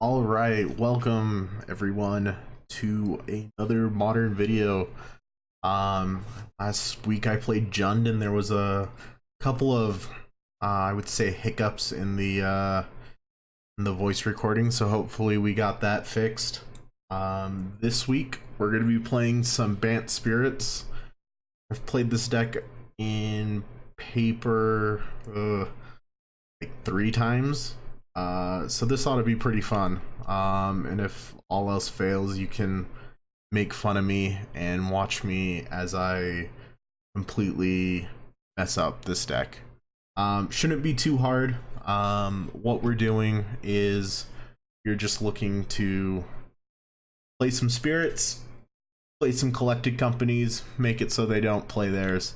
All right, welcome everyone to another modern video. Last week I played Jund and there was a couple of I would say hiccups in the voice recording, so hopefully we got that fixed. This week we're going to be playing some Bant Spirits. I've played this deck in paper like 3 times. So this ought to be pretty fun. And if all else fails, you can make fun of me and watch me as I completely mess up this deck. Shouldn't be too hard. What we're doing is you're just looking to play some spirits, play some collected companies, make it so they don't play theirs.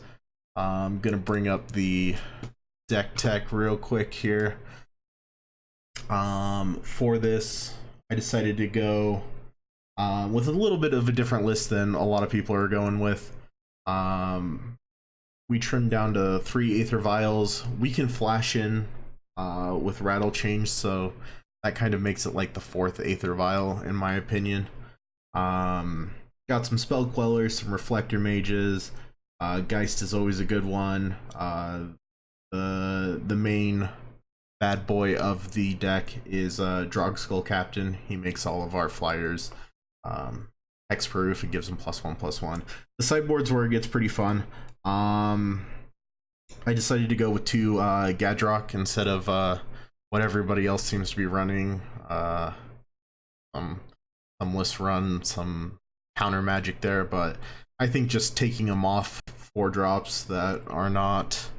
I'm gonna bring up the deck tech real quick here. For this, I decided to go with a little bit of a different list than a lot of people are going with. We trimmed down to 3 Aether Vials. We can flash in with Rattle Change, so that kind of makes it like the 4th Aether Vial, in my opinion. Got some Spell Quellers, some Reflector Mages. Geist is always a good one. The main bad boy of the deck is Drogskol Captain. He makes all of our flyers hexproof and gives them +1/+1. The sideboard's where it gets pretty fun. I decided to go with 2 Gadrock instead of what everybody else seems to be running. Some list run, some counter magic there, but I think just taking them off 4 drops that are not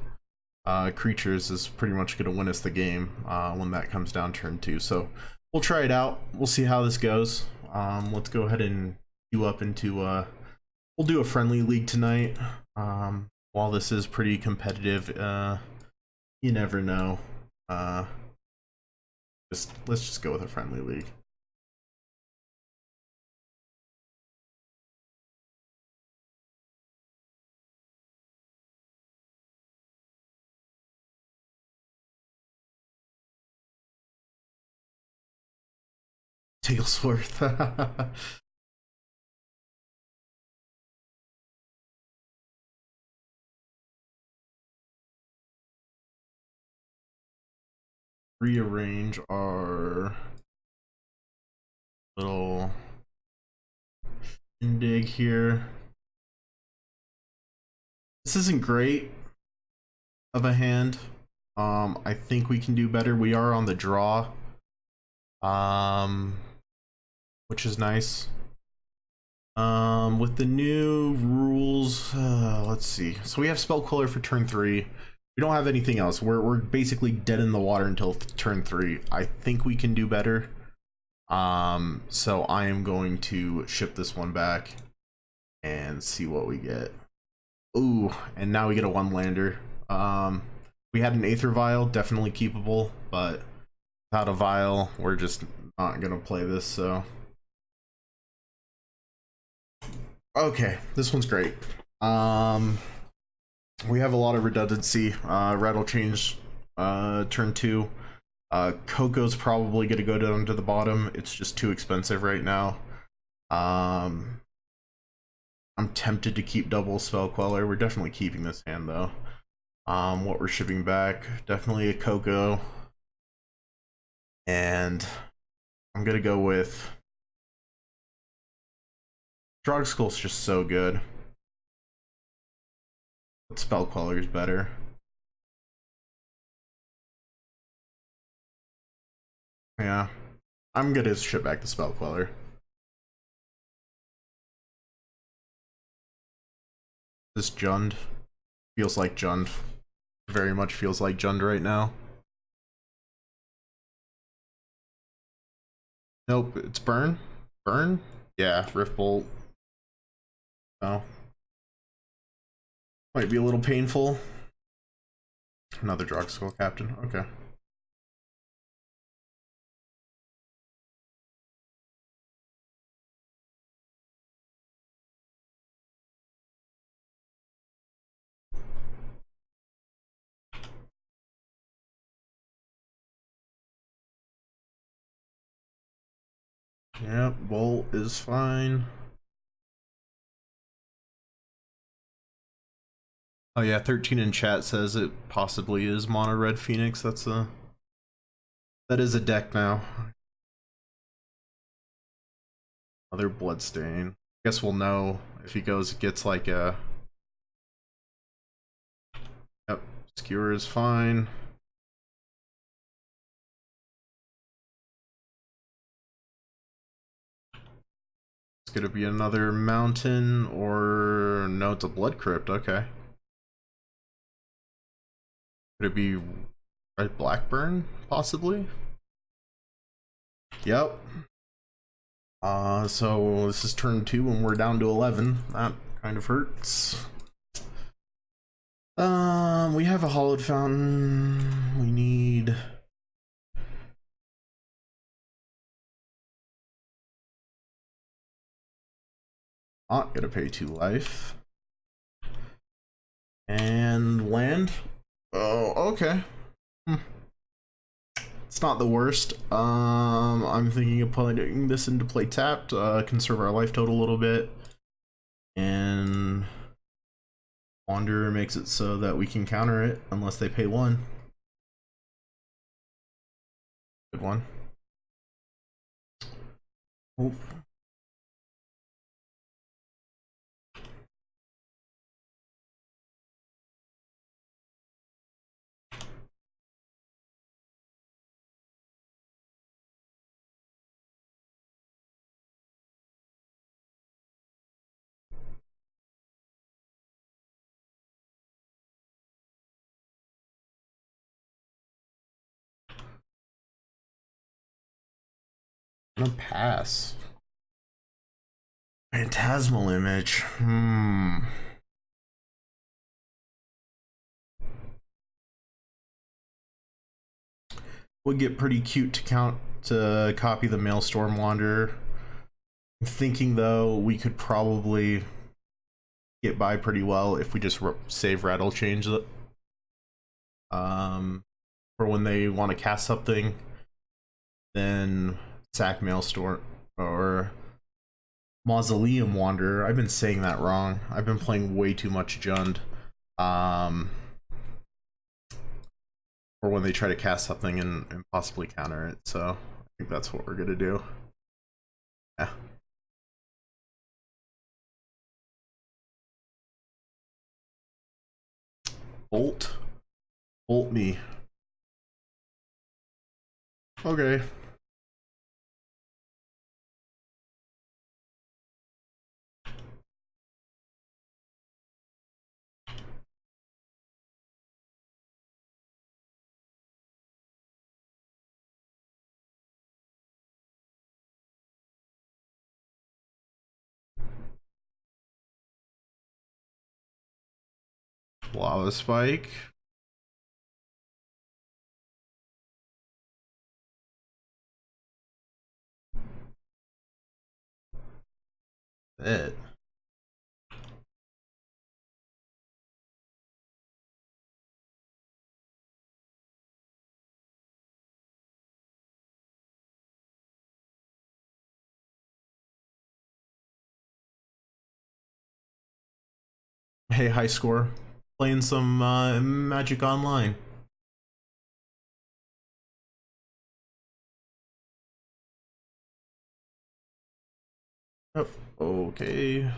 creatures is pretty much going to win us the game when that comes down turn 2. So we'll try it out. We'll see how this goes. Let's go ahead and queue up into we'll do a friendly league tonight. While this is pretty competitive, you never know. Let's just go with a friendly league. Tailsworth. Rearrange our little dig here. This isn't great of a hand. I think we can do better. We are on the draw, which is nice. With the new rules, let's see. So we have Spell Queller for turn 3. We don't have anything else. We're basically dead in the water until turn 3. I think we can do better. So I am going to ship this one back and see what we get. Ooh, and now we get a 1-lander. We had an Aether Vial, definitely keepable, but without a Vial, we're just not gonna play this, so. Okay, this one's great. We have a lot of redundancy. Rattle Change, turn 2. Coco's probably gonna go down to the bottom. It's just too expensive right now. I'm tempted to keep double Spell Queller. We're definitely keeping this hand though. What we're shipping back, definitely a Coco. And I'm gonna go with Drogskull's just so good. But Spell Queller is better. Yeah, I'm gonna ship back the Spell Queller. This Jund feels like Jund. Very much feels like Jund right now. Nope, it's Burn. Burn? Yeah, Rift Bolt. Oh. Might be a little painful. Another Drogskol Captain. Okay. Yep, Bolt is fine. Oh yeah, 13 in chat says it possibly is Mono Red Phoenix. That is a deck now. Other Bloodstain. Guess we'll know if he gets like a. Yep, Skewer is fine. It's gonna be another Mountain, or no, it's a Blood Crypt. Okay. Could it be Red Blackburn, possibly? Yep. So this is turn 2 and we're down to 11. That kind of hurts. We have a Hollowed Fountain. We need... Not gonna pay 2 life. And land. Oh, okay. It's not the worst. I'm thinking of putting this into play tapped, conserve our life total a little bit, and Wanderer makes it so that we can counter it unless they pay 1. Good one. Oop. I'm gonna pass. Phantasmal Image. Would get pretty cute to copy the Maelstrom Wanderer. I'm thinking though we could probably get by pretty well if we just save Rattle Change it. For when they want to cast something, then sack Maelstrom or Mausoleum Wanderer. I've been saying that wrong. I've been playing way too much Jund. Or when they try to cast something and possibly counter it. So I think that's what we're gonna do. Yeah. Bolt me. Okay. Lava Spike. It. Hey, high score. Playing some Magic Online. Oh, okay.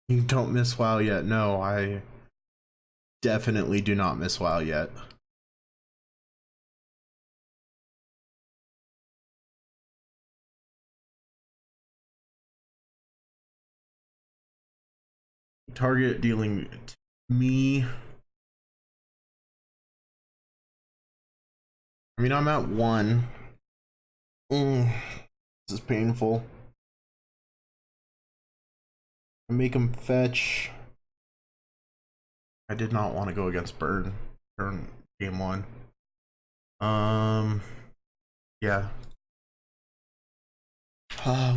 You don't miss WoW yet. No, I definitely do not miss WoW yet. Target dealing me. I mean, I'm at 1. This is painful. I make him fetch. I did not want to go against Bird turn game 1. Yeah.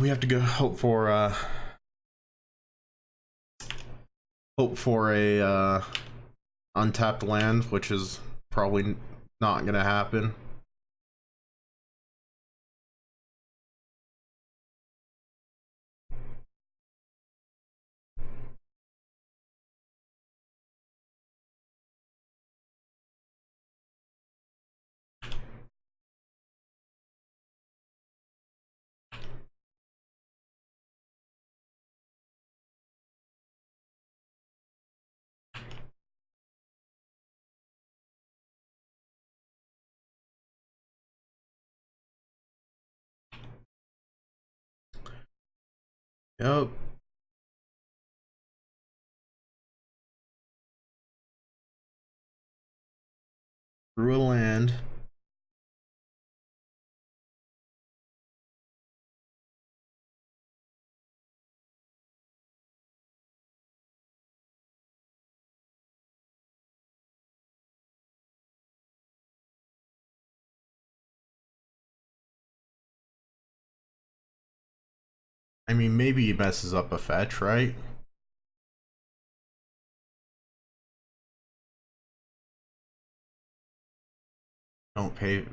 We have to go hope for hope for a untapped land, which is probably not gonna happen. Yep. Through a land. I mean, maybe he messes up a fetch, right? Don't pay,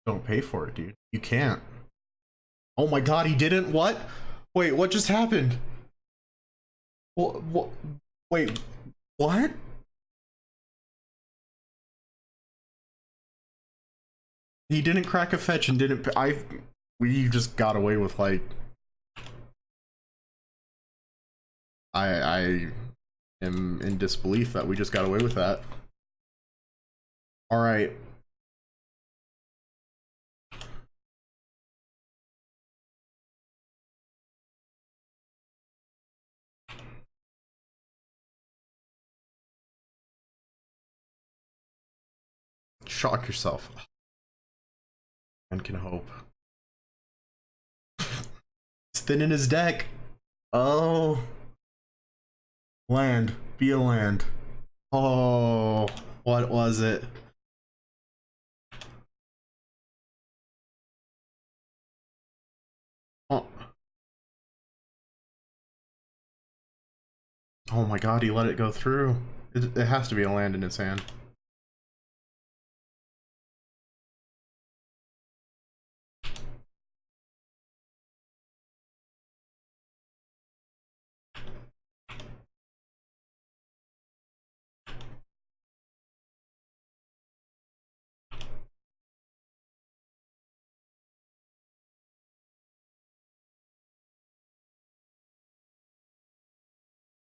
don't pay for it, dude. You can't. Oh my god, he didn't? What? Wait, what just happened? What? Wait, what? He didn't crack a fetch and didn't. We just got away with like. I am in disbelief that we just got away with that. All right. Shock yourself. One can hope. It's thin in his deck. Oh. Land. Be a land. Oh. What was it? Oh. Oh my god, he let it go through. It has to be a land in his hand.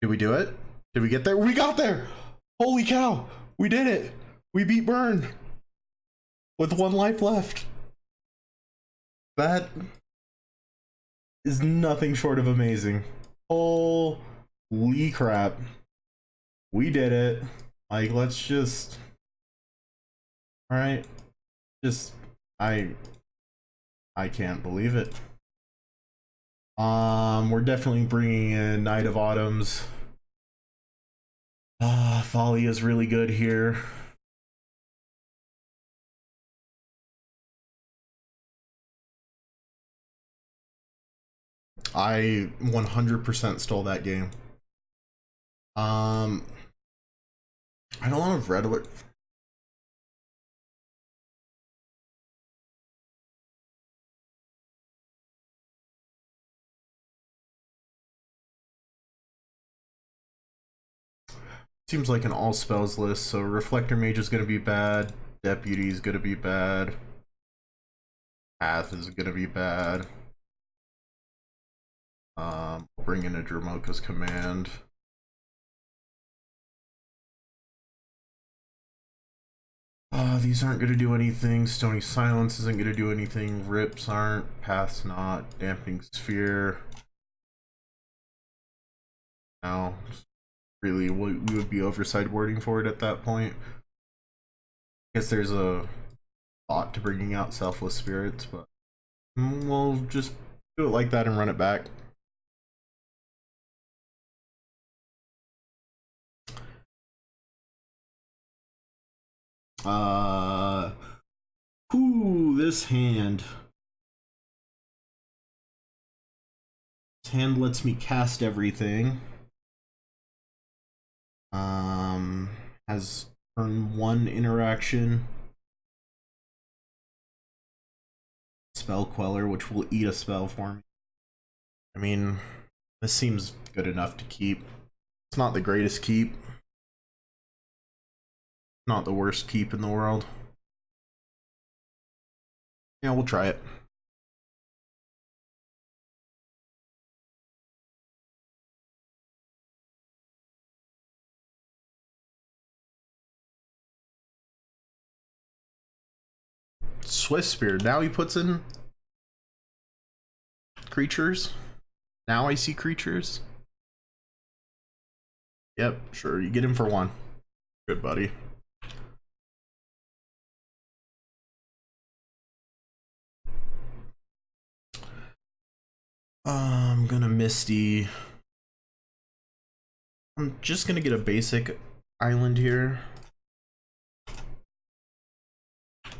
Did we do it? Did we get there? We got there! Holy cow! We did it! We beat Burn! With 1 life left. That is nothing short of amazing. Holy crap. We did it. Like, let's just... Alright. Just... I can't believe it. We're definitely bringing in Knight of Autumns. Folly is really good here. I 100% stole that game. I don't know if Red Alert. Seems like an all spells list, so Reflector Mage is gonna be bad, Deputy is gonna be bad, Path is gonna be bad. Bring in a Dramoka's Command. These aren't gonna do anything. Stony Silence isn't gonna do anything. Rips aren't. Path's not. Dampening Sphere. No. Really, we would be overside wording for it at that point. I guess there's a thought to bringing out Selfless Spirits, but we'll just do it like that and run it back. This hand. This hand lets me cast everything. Has turn 1 interaction. Spell Queller, which will eat a spell for me. I mean, this seems good enough to keep. It's not the greatest keep. Not the worst keep in the world. Yeah, we'll try it. Swift Spear. Now he puts in creatures. Now I see creatures. Yep, sure. You get him for 1. Good, buddy. I'm gonna Misty. I'm just gonna get a basic island here.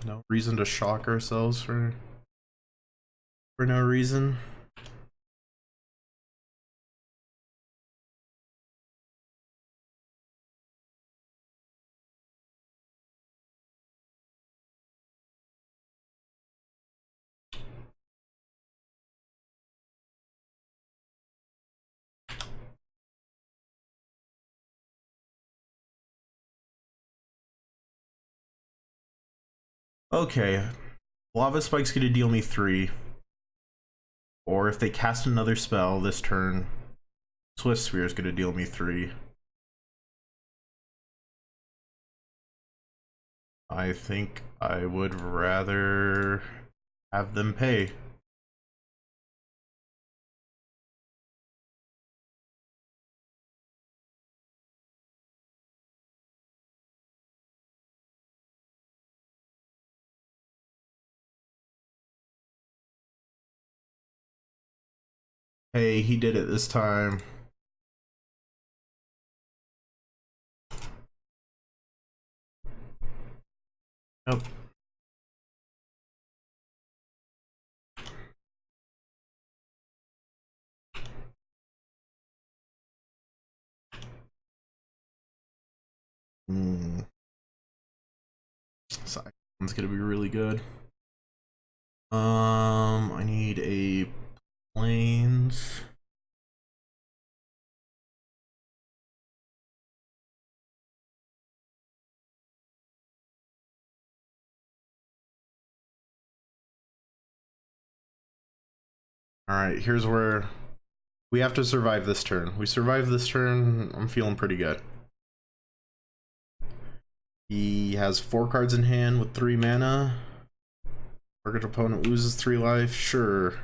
No reason to shock ourselves for no reason. Okay, Lava Spike's gonna deal me 3. Or if they cast another spell this turn, Swift Spear is gonna deal me 3. I think I would rather have them pay. Hey, he did it this time. Nope. It's gonna be really good. I need a plains. Alright, here's where we have to survive this turn. We survive this turn, I'm feeling pretty good. He has 4 cards in hand with 3 mana. Target opponent loses 3 life, sure.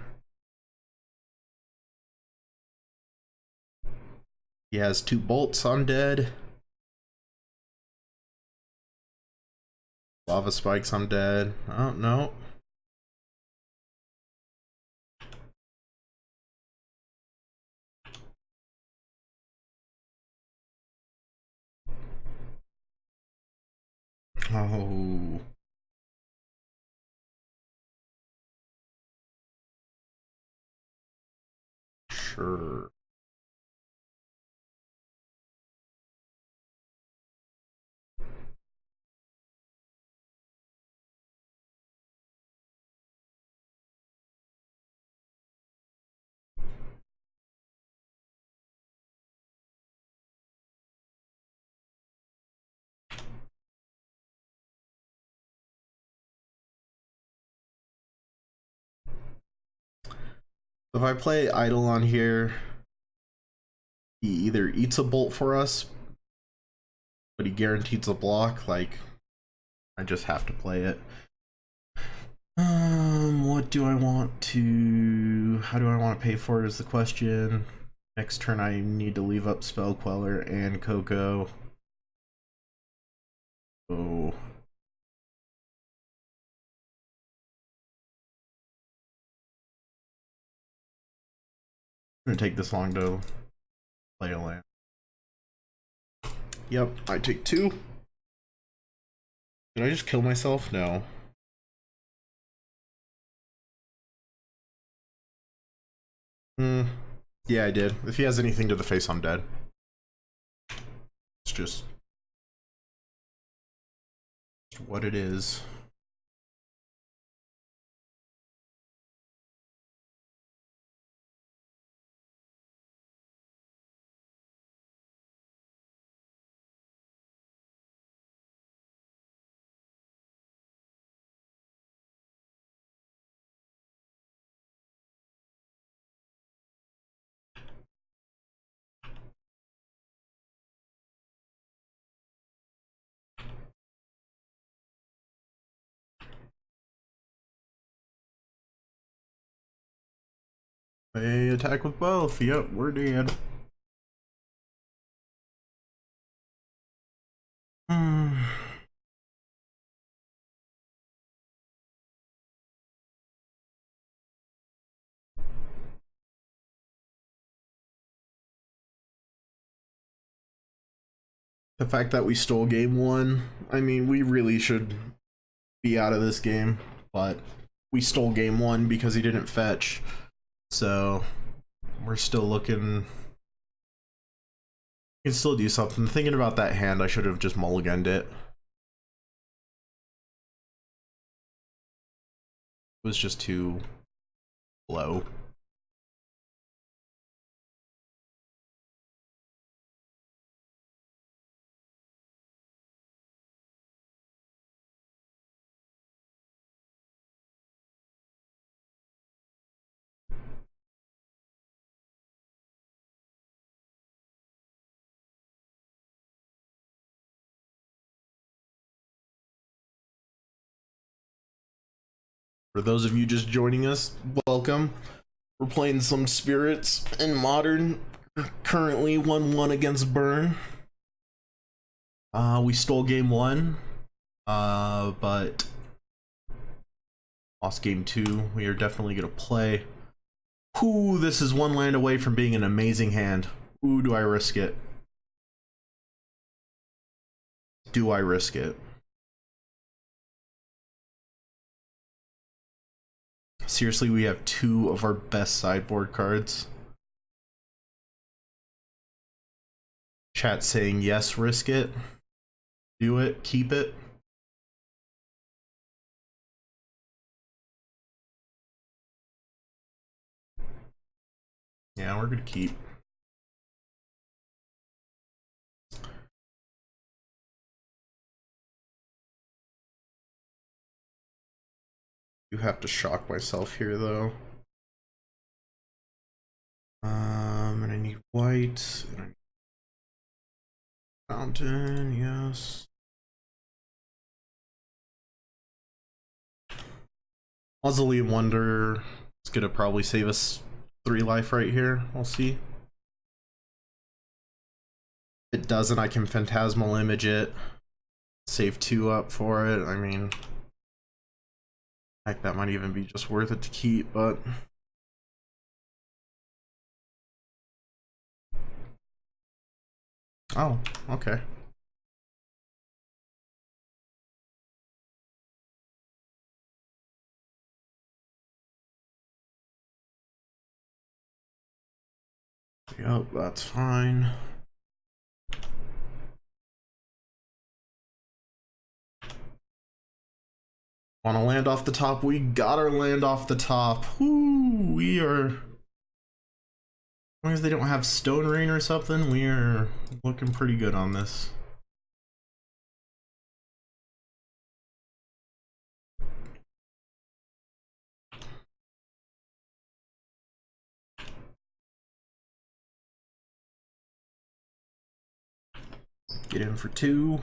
He has 2 bolts on dead. Lava Spikes on dead. Oh, no. Oh. Sure. If I play Idle on here, he either eats a bolt for us, but he guarantees a block. Like, I just have to play it. What do I want to... How do I want to pay for it is the question. Next turn I need to leave up Spell Queller and Coco. Oh. It's gonna take this long to play a land. Yep, I take 2. Did I just kill myself? No. Yeah, I did. If he has anything to the face, I'm dead. Let's just what it is. They attack with both. Yep, we're dead. The fact that we stole game one, I mean, we really should be out of this game, but we stole game one because he didn't fetch. So we're still looking. We can still do something. Thinking about that hand, I should have just mulliganed it. It was just too low. For those of you just joining us, welcome. We're playing some spirits in modern, currently 1-1 against Burn. We stole game one, but lost game two. We are definitely gonna play. Ooh, this is one land away from being an amazing hand. Ooh, do I risk it? Do I risk it? Seriously, we have two of our best sideboard cards. Chat saying yes, risk it. Do it, keep it. Yeah, we're gonna keep. You have to shock myself here though. And I need white. And I need fountain, yes. Mausoleum Wonder is gonna probably save us 3 life right here. We'll see. If it doesn't, I can Phantasmal Image it. Save 2 up for it. I mean, heck, that might even be just worth it to keep, but oh, okay. Yep, that's fine. Want to land off the top? We got our land off the top. Whoo, we are. As long as they don't have Stone Rain or something, we are looking pretty good on this. Get in for 2.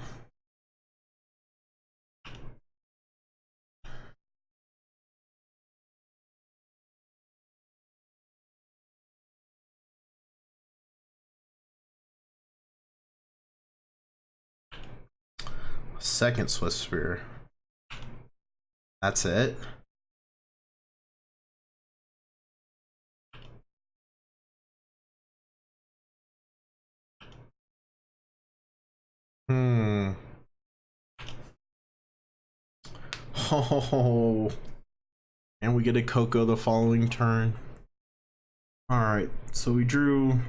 Second Swift Spear. That's it. Oh, and we get a Coco the following turn. Alright, so we drew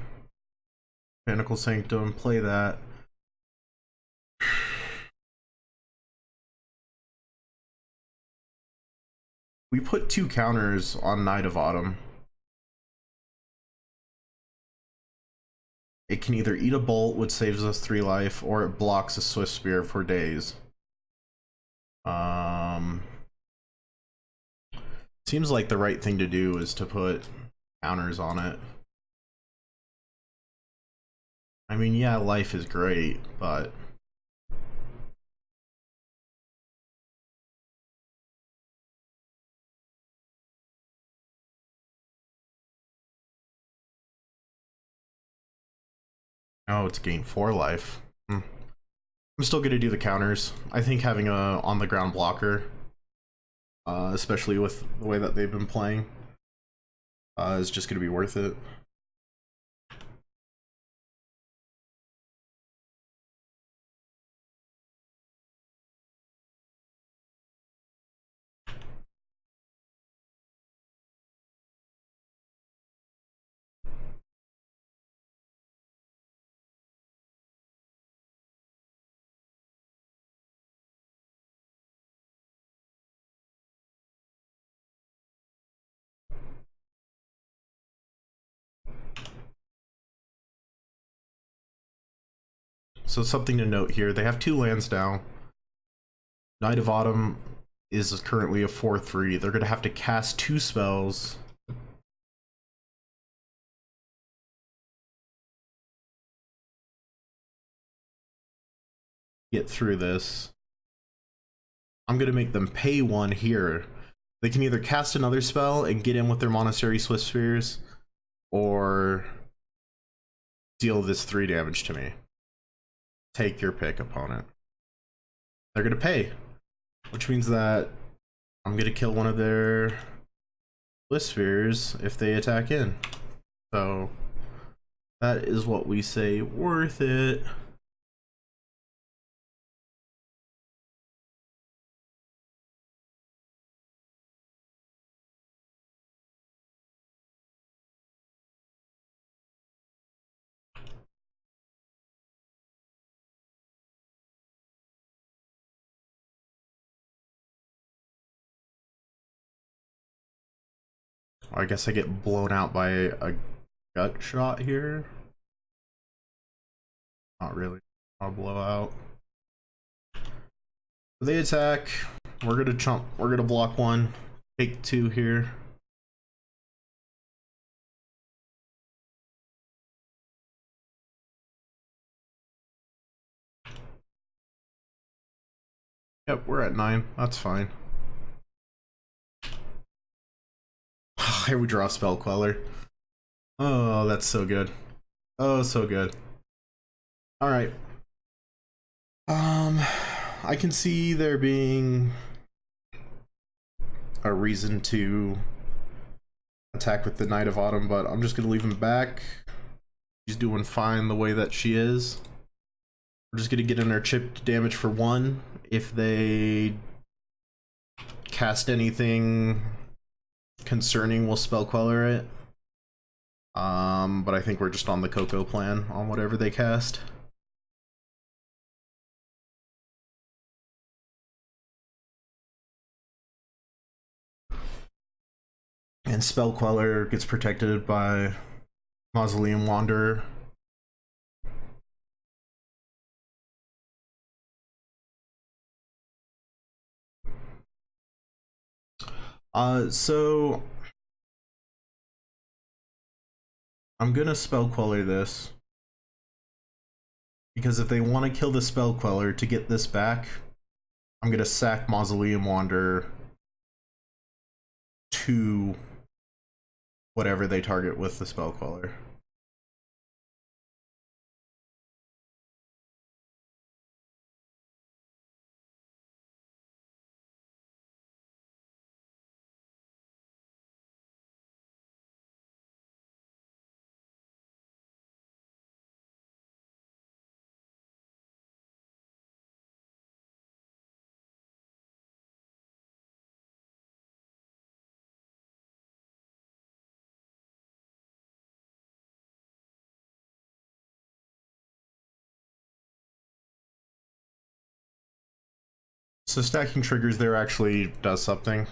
Pinnacle Sanctum, play that. We put 2 counters on Knight of Autumn. It can either eat a bolt, which saves us 3 life, or it blocks a Swift Spear for days. Seems like the right thing to do is to put counters on it. I mean, yeah, life is great, but... Oh, it's gained 4 life. I'm still gonna do the counters. I think having a on-the-ground blocker, especially with the way that they've been playing, is just gonna be worth it. So something to note here, they have 2 lands now. Knight of Autumn is currently a 4/3. They're gonna have to cast 2 spells. Get through this. I'm gonna make them pay 1 here. They can either cast another spell and get in with their Monastery Swift Spheres, or deal this 3 damage to me. Take your pick, opponent. They're gonna pay, which means that I'm gonna kill one of their Swift Spheres if they attack in. So that is what we say worth it. I guess I get blown out by a gut shot here. Not really. I'll blow out. They attack. We're gonna chump. We're gonna block 1. Take 2 here. Yep, we're at 9. That's fine. Here we draw Spell Queller. Oh, that's so good. Oh, so good. Alright. I can see there being a reason to attack with the Knight of Autumn, but I'm just gonna leave him back. She's doing fine the way that she is. We're just gonna get in our chip damage for 1. If they cast anything concerning, we'll Spell Queller it. But I think we're just on the Coco plan on whatever they cast. And Spell Queller gets protected by Mausoleum Wanderer. So I'm gonna Spell Queller this, because if they want to kill the Spell Queller to get this back, I'm gonna sack Mausoleum Wanderer to whatever they target with the Spell Queller. So stacking triggers there actually does something.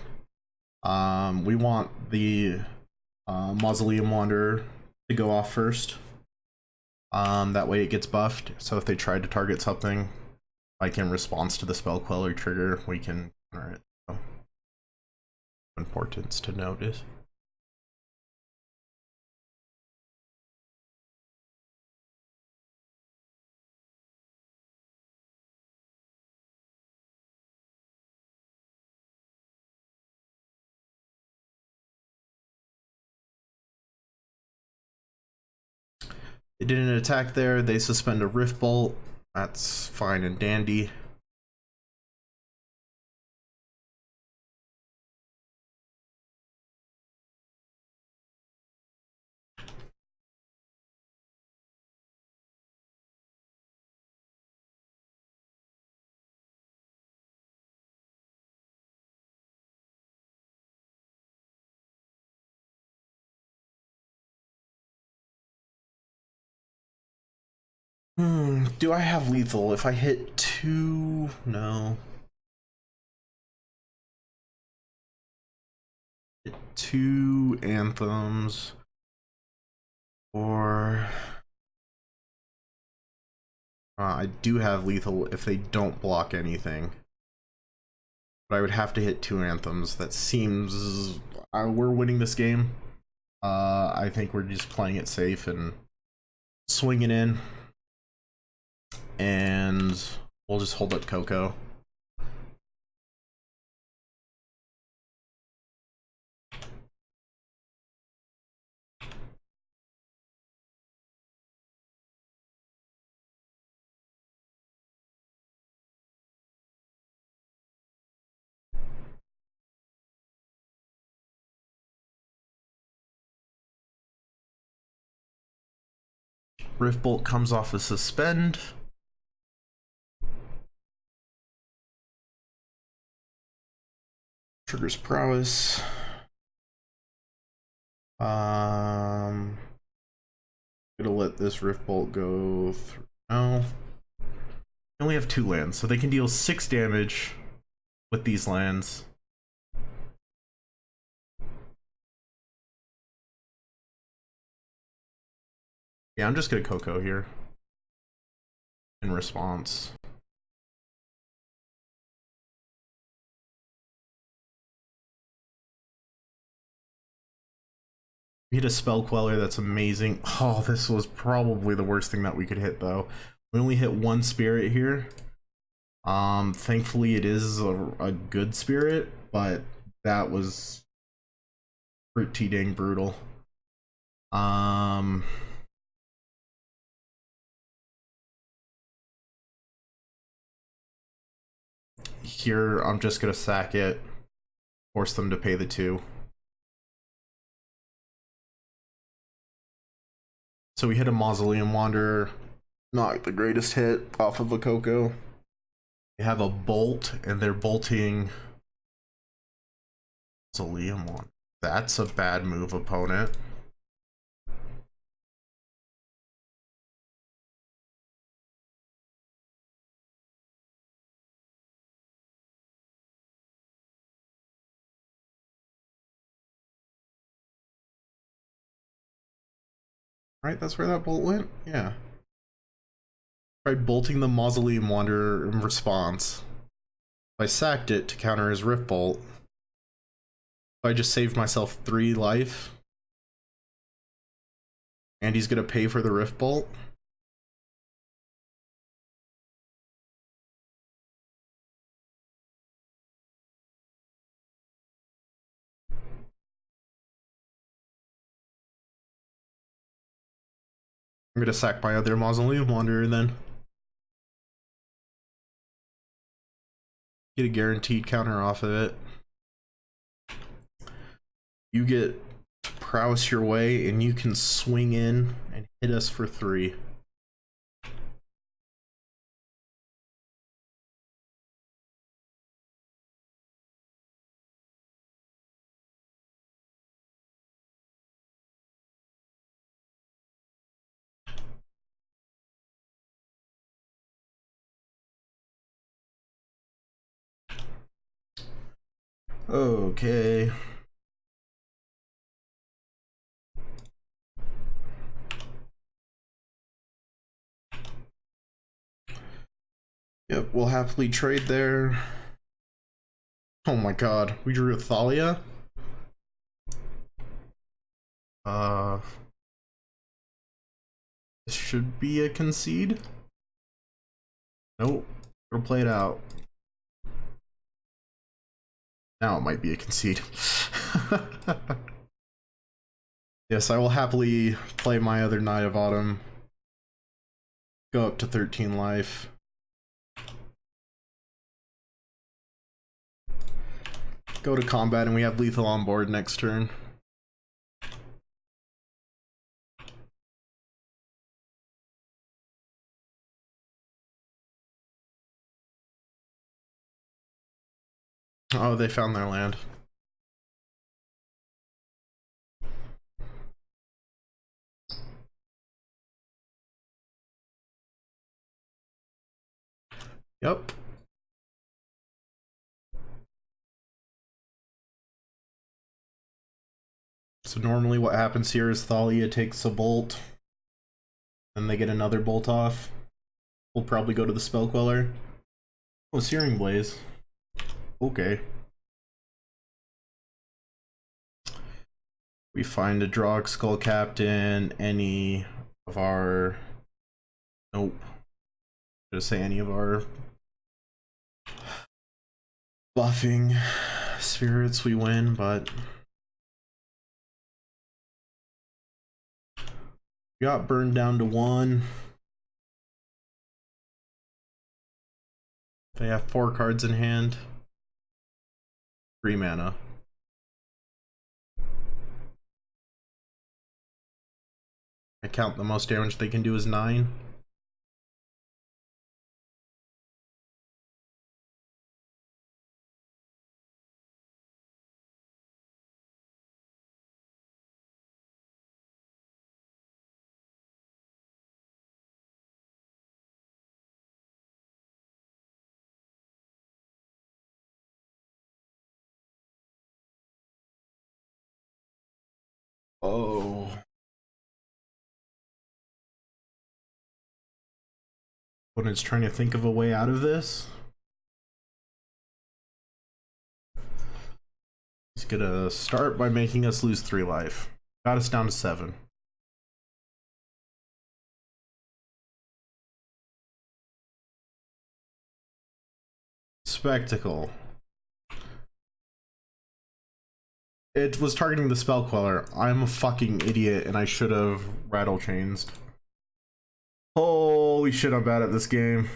We want the Mausoleum Wanderer to go off first. That way it gets buffed, so if they try to target something, like in response to the Spell Queller trigger, we can counter it. So, importance to notice. They didn't attack there, they suspend a Rift Bolt. That's fine and dandy. Do I have lethal? If I hit 2, no. Hit 2 anthems. Or I do have lethal if they don't block anything. But I would have to hit 2 anthems. That seems we're winning this game. I think we're just playing it safe and swinging in. And we'll just hold up Coco. Rift Bolt comes off a suspend. Triggers prowess. Gonna let this Rift Bolt go through. No. They only have 2 lands, so they can deal 6 damage with these lands. Yeah, I'm just gonna Coco here in response. We hit a Spell Queller, that's amazing. Oh, this was probably the worst thing that we could hit though. We only hit 1 spirit here. Thankfully it is a good spirit, but that was pretty dang brutal. Here I'm just gonna sack it, force them to pay the 2. So we hit a Mausoleum Wanderer, not the greatest hit off of a Coco. They have a Bolt, and they're bolting Mausoleum Wanderer. That's a bad move, opponent. Right, that's where that bolt went? Yeah. Tried bolting the Mausoleum Wanderer in response. I sacked it to counter his Rift Bolt. I just saved myself 3 life. And he's gonna pay for the Rift Bolt. I'm gonna sack my other Mausoleum Wanderer then. Get a guaranteed counter off of it. You get to prowess your way and you can swing in and hit us for 3. Okay. Yep, we'll happily trade there. Oh my god, we drew a Thalia? This should be a concede? Nope, it'll play it out. Now it might be a concede. Yes, I will happily play my other Knight of Autumn. Go up to 13 life. Go to combat and we have lethal on board next turn. Oh, they found their land. Yep. So normally what happens here is Thalia takes a bolt. Then they get another bolt off. We'll probably go to the Spell Queller. Oh, Searing Blaze. Okay. We find a Drog Skull Captain, any of our... Nope. Just say any of our buffing spirits, we win, but... We got burned down to 1. They have 4 cards in hand. 3 mana. I count the most damage they can do as 9. Oh. Opponent's trying to think of a way out of this. He's gonna start by making us lose 3 life. Got us down to 7. Spectacle. It was targeting the Spell Queller. I'm a fucking idiot and I should have rattle chains. Holy shit, I'm bad at this game.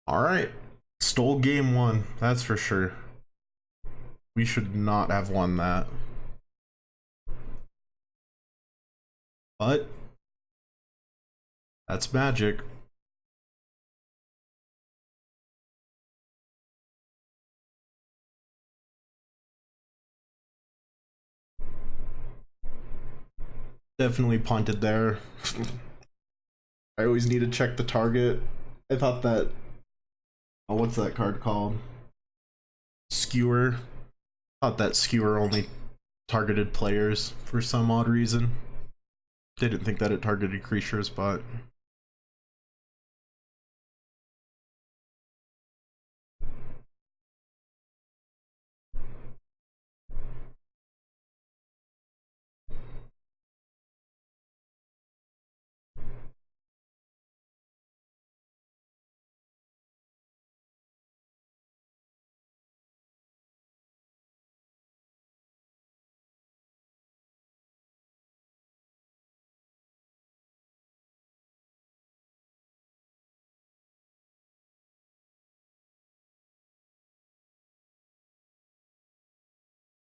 Alright. Stole game 1, that's for sure. We should not have won that. But that's Magic. Definitely punted there. I always need to check the target. I thought that... Oh, what's that card called? Skewer. Thought that Skewer only targeted players for some odd reason. Didn't think that it targeted creatures, but...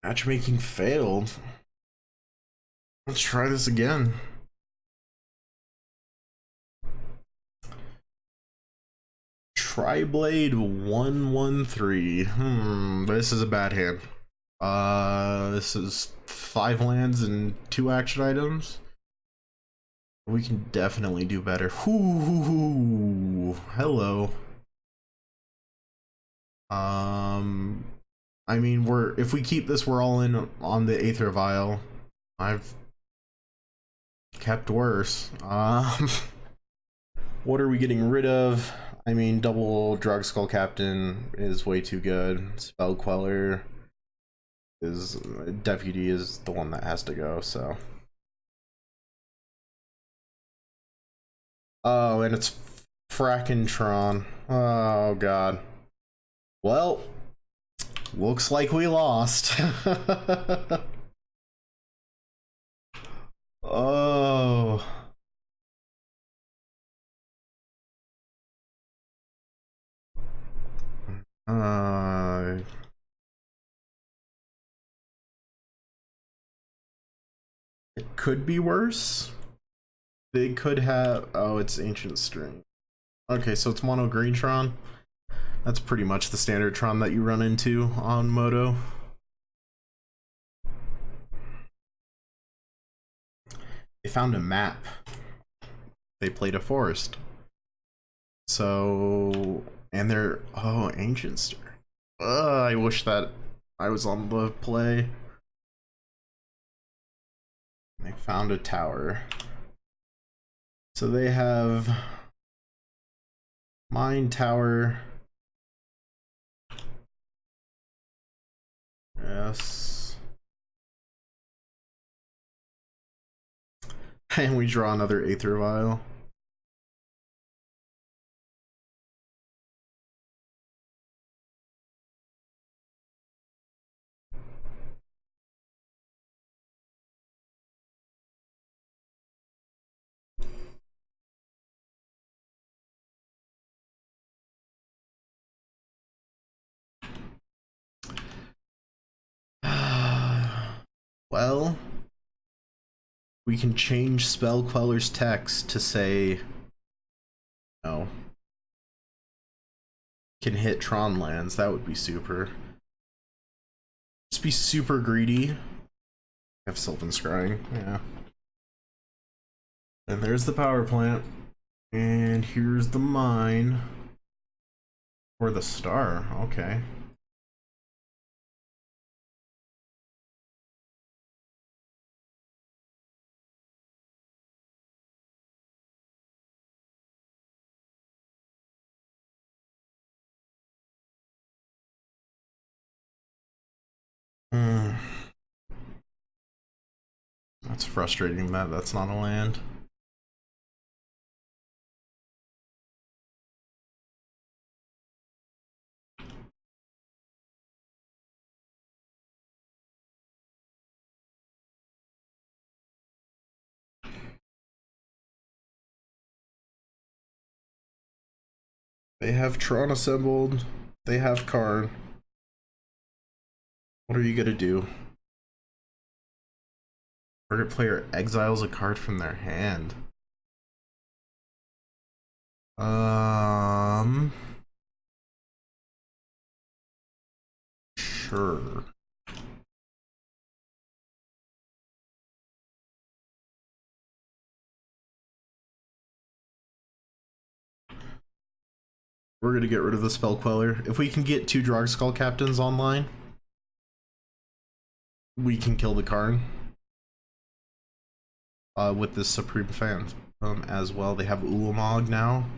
Matchmaking failed. Let's try this again. Triblade 113. This is a bad hand. This is 5 lands and 2 action items. We can definitely do better. Hello. I mean, if we keep this, we're all in on the Aether Vial. I've kept worse. What are we getting rid of? I mean, double Drug Skull Captain is way too good. Spell Queller is Deputy is the one that has to go, so. Oh, and it's frackin' Tron. Oh god. Well, looks like we lost. Oh. It could be worse. They could have. Oh, it's Ancient String. Okay, so it's mono green Tron. That's pretty much the standard Tron that you run into on Moto. They found a map. They played a forest. So, and they're, oh, Ancient String. I wish that I was on the play. They found a tower. So they have Mine Tower. Yes. And we draw another Aether Vial. Well, we can change Spell Queller's text to say, no, can hit Tron lands. That would be super. Just be super greedy. Have Sylvan Scrying, yeah. And there's the power plant. And here's the mine. Or the star, okay. That's frustrating that that's not a land. They have Tron assembled. They have Karn. What are you gonna do? Target player exiles a card from their hand. Sure. We're gonna get rid of the Spell Queller. If we can get 2 Drog Skull Captains online, we can kill the Karn. With this Supreme Phantom as well. They have Ulamog now.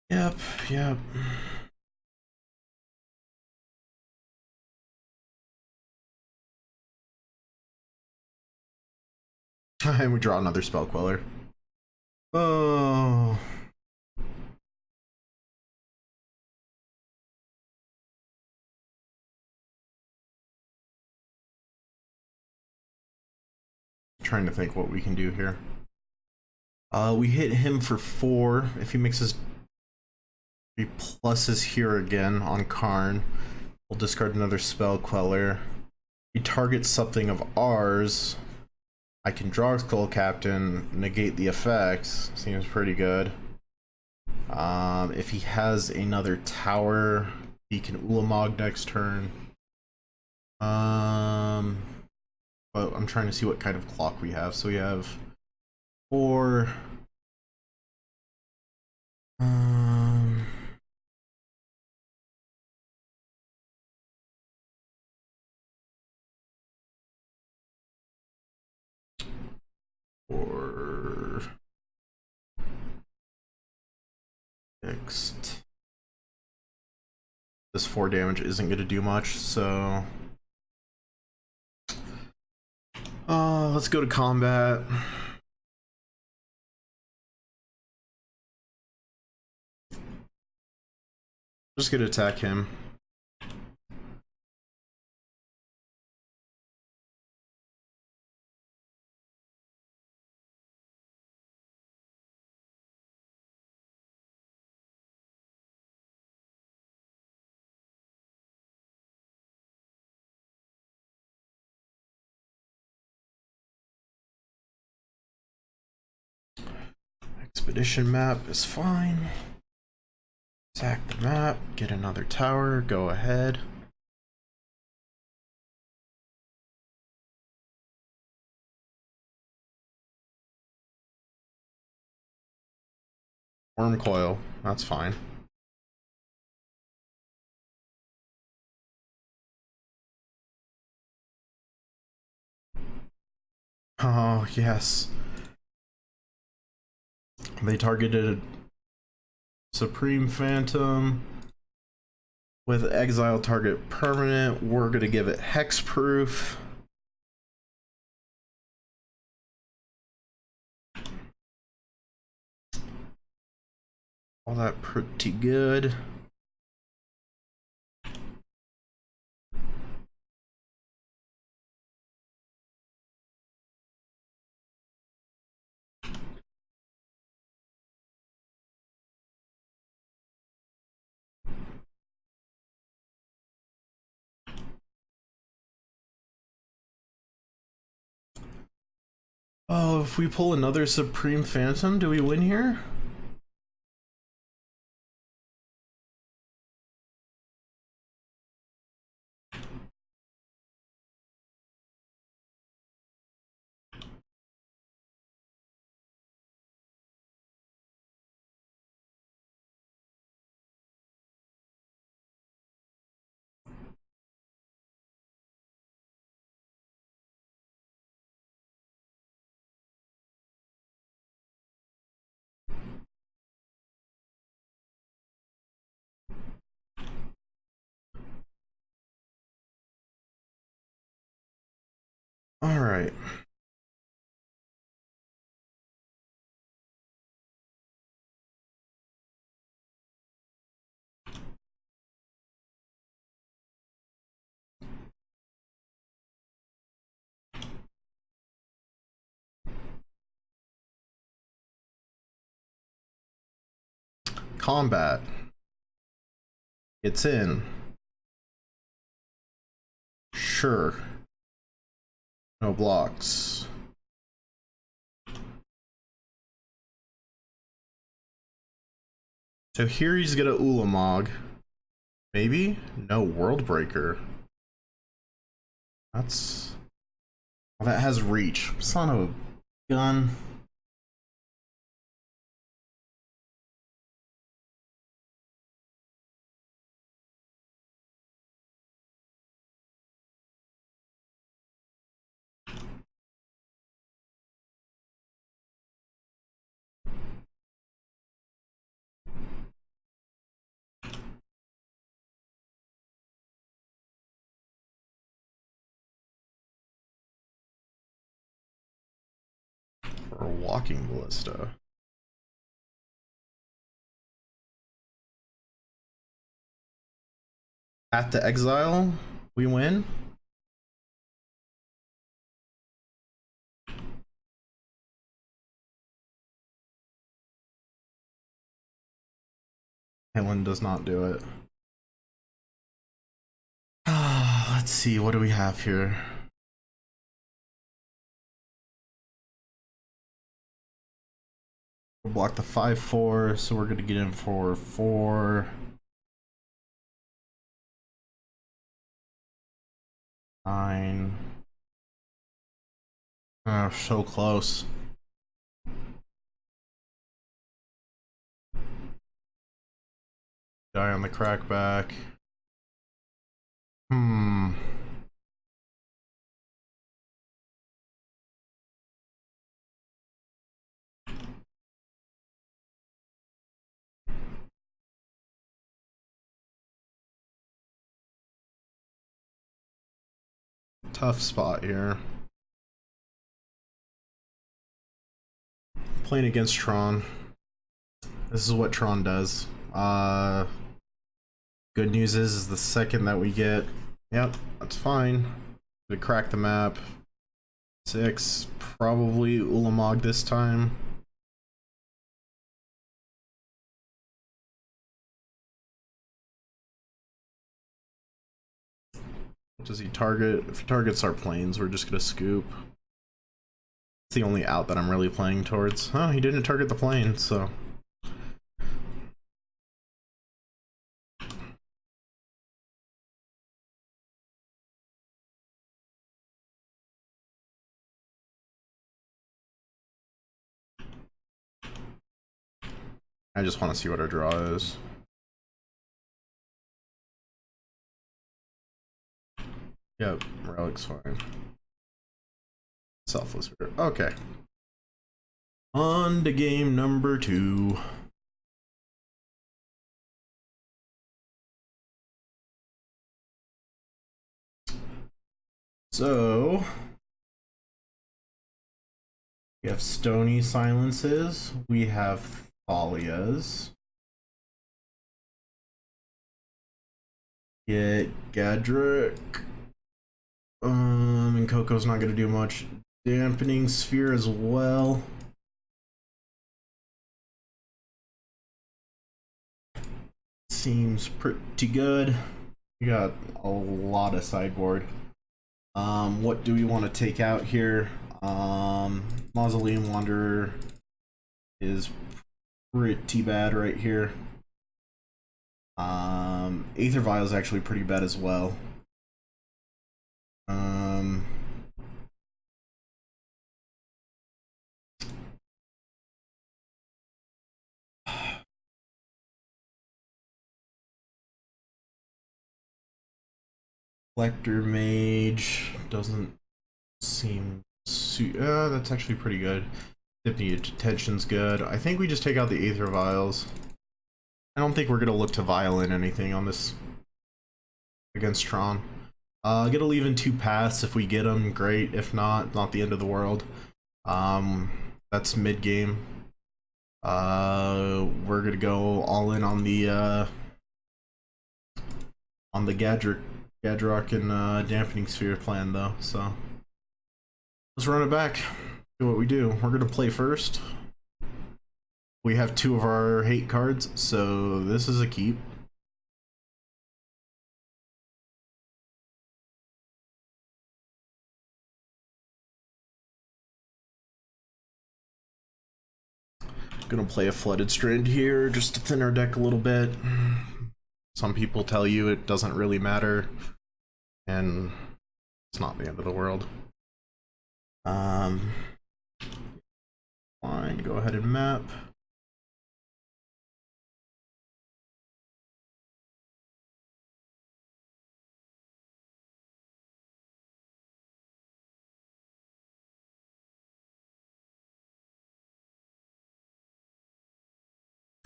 Yep. And we draw another Spell Queller. Oh. trying to think what we can do here. We hit him for 4. If he mixes 3 pluses here again on Karn, we'll discard another Spell Queller. He targets something of ours. I can draw Skull Captain, negate the effects. Seems pretty good. If he has another tower, he can Ulamog next turn. But I'm trying to see what kind of clock we have. So we have 4. Or fixed. This 4 damage isn't going to do much, so let's go to combat. Just gonna attack him. Expedition map is fine. Attack the map, get another tower, go ahead. Worm coil, that's fine. Oh, yes. They targeted Supreme Phantom with exile target permanent. We're gonna give it hexproof. All that pretty good. Oh, if we pull another Supreme Phantom, do we win here? All right. Combat. It's in. Sure. No blocks. So here he's gonna Ulamog. Maybe? No, World Breaker. That's... well, that has reach. Son of a gun. For a walking ballista. At the exile, we win. Helen does not do it. Let's see, what do we have here? We'll block the 5/4, so we're gonna get in for 4. 9. Oh, so close. Die on the crackback. Tough spot here. Playing against Tron. This is what Tron does. Good news is the second that we get, yep, that's fine. We crack the map. 6, probably Ulamog this time. Does he target? If he targets our planes, we're just gonna scoop. It's the only out that I'm really playing towards. Oh, he didn't target the plane, so. I just want to see what our draw is. Yep, relic's fine. Selfless. Okay. On to game number 2. So we have Stony Silences. We have Thalias. Get Gadrick. And Coco's not gonna do much. Dampening Sphere as well. Seems pretty good. We got a lot of sideboard. What do we want to take out here? Mausoleum Wanderer is pretty bad right here. Aether Vial is actually pretty bad as well. Lector Mage doesn't seem that's actually pretty good. Tiffany Attention's good. I think we just take out the Aether Vials. I don't think we're gonna look to violin anything on this against Tron. Gonna leave in 2 paths. If we get them, great. If not, not the end of the world. That's mid game. We're gonna go all in on the Gadrock and Dampening Sphere plan though. So let's run it back. Do what we do. We're gonna play first. We have 2 of our hate cards, so this is a keep. Gonna play a Flooded Strand here just to thin our deck a little bit. Some people tell you it doesn't really matter, and it's not the end of the world. Fine, go ahead and map.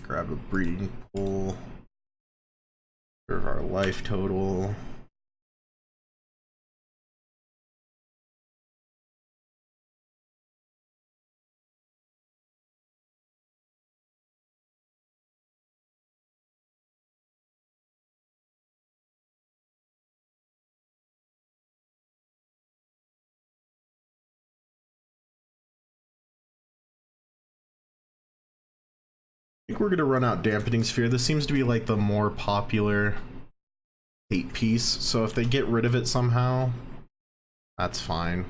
Grab a breeding pool. Serve our life total. think we're gonna run out Dampening Sphere. This seems to be like the more popular hate piece, so if they get rid of it somehow, that's fine.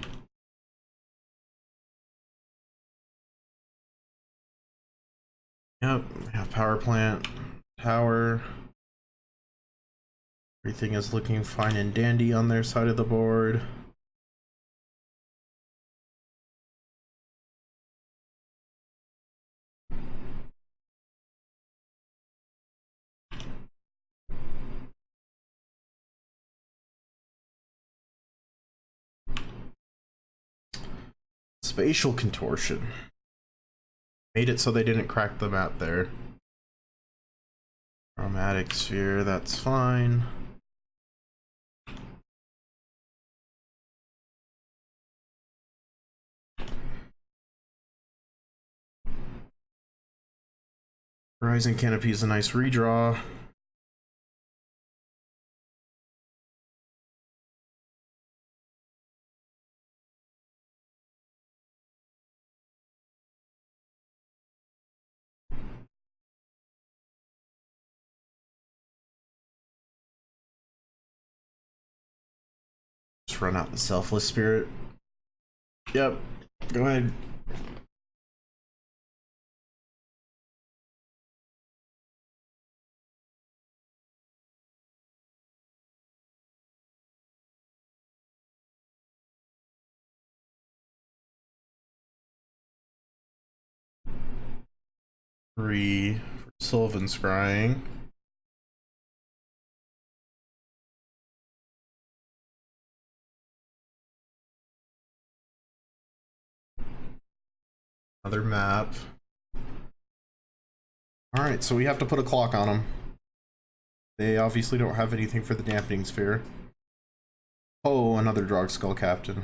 Yep, we have power plant, tower. Everything is looking fine and dandy on their side of the board. Spatial contortion. Made it so they didn't crack the map there. Chromatic sphere, that's fine. Horizon Canopy is a nice redraw. Just run out the Selfless Spirit. Yep, go ahead. Three for Sylvan Scrying. Another map. Alright, so we have to put a clock on them. They obviously don't have anything for the Dampening Sphere. Oh, another Drog Skull Captain.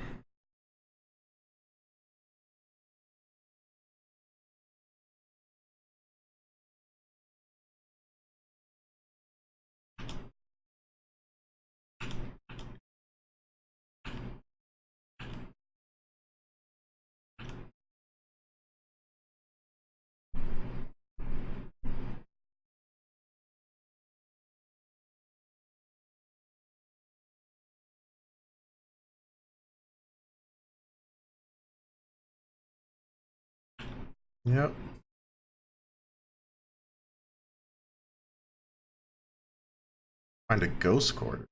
Yep. Find a Ghost Quarter.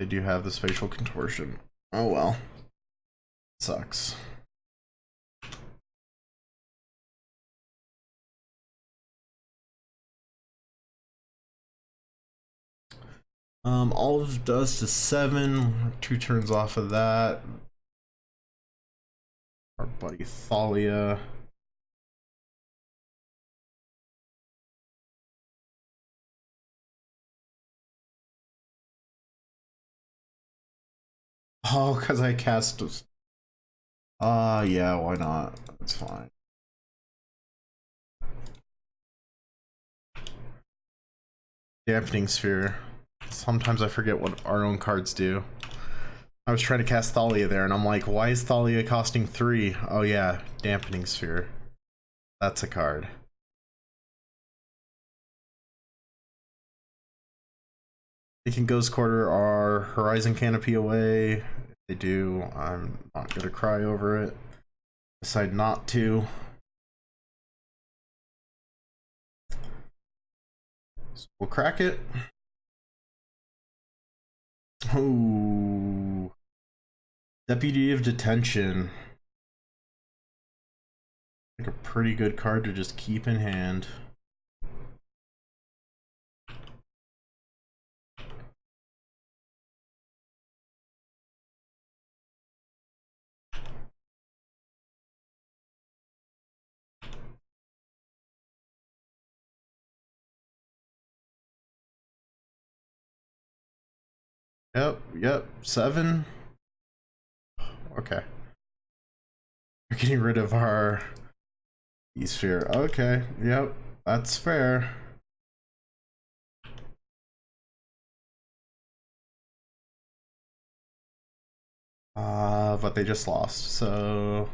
They do have the spatial contortion. Oh well. Sucks. Olive does to 7. 2 turns off of that. Our buddy Thalia. Oh, because I cast. Yeah, why not? That's fine. Dampening Sphere. Sometimes I forget what our own cards do. I was trying to cast Thalia there, and I'm like, why is Thalia costing 3? Oh yeah, Dampening Sphere. That's a card. They can Ghost Quarter our Horizon Canopy away. If they do, I'm not gonna cry over it. Decide not to. So we'll crack it. Oh, Deputy of Detention. Like a pretty good card to just keep in hand. Yep, 7. Okay. We're getting rid of our E-sphere. Okay, yep, that's fair. But they just lost, so...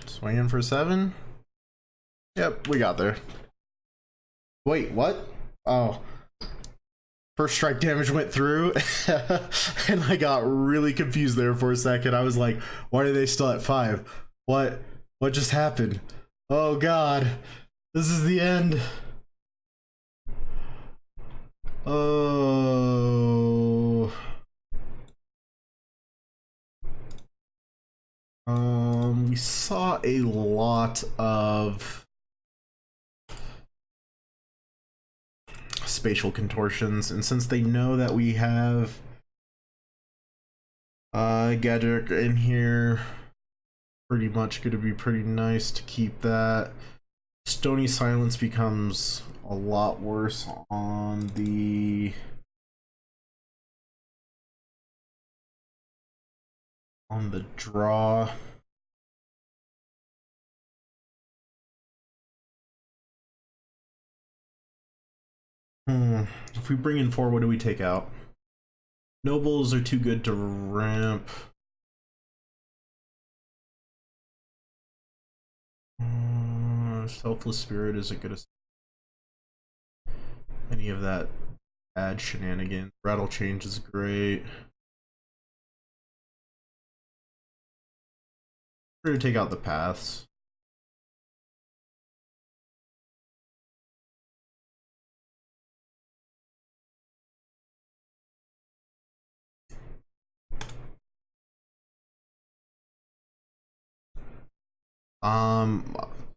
Swinging for 7? Yep, we got there. Wait, what? Oh. First strike damage went through, and I got really confused there for a second. I was like, why are they still at 5? What just happened? Oh god. This is the end. Oh. We saw a lot of spatial contortions, and since they know that we have Gadget in here, pretty much gonna be pretty nice to keep that. Stony Silence becomes a lot worse on the draw. If we bring in 4, what do we take out? Nobles are too good to ramp. Selfless Spirit isn't gonna any of that bad shenanigans. Rattle Change is great. We're gonna take out the paths.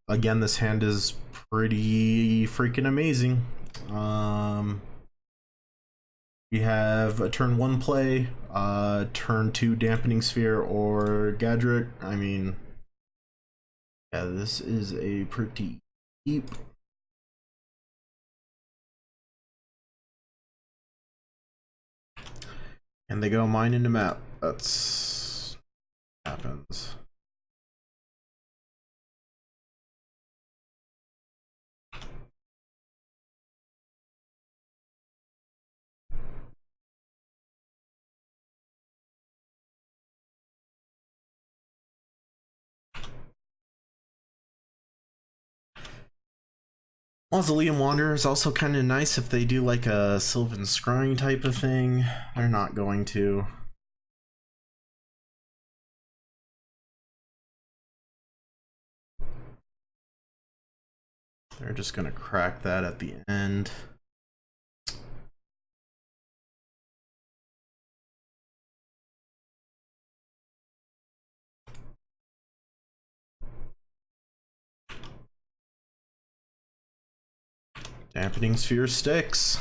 Again, this hand is pretty freaking amazing. We have a turn 1 play, turn 2 Dampening Sphere or Gadget. I mean, yeah, this is a pretty deep. And they go mine into map. That's happens. Mausoleum Wanderer is also kind of nice if they do like a Sylvan Scrying type of thing. They're not going to. They're just gonna crack that at the end. Dampening Sphere sticks.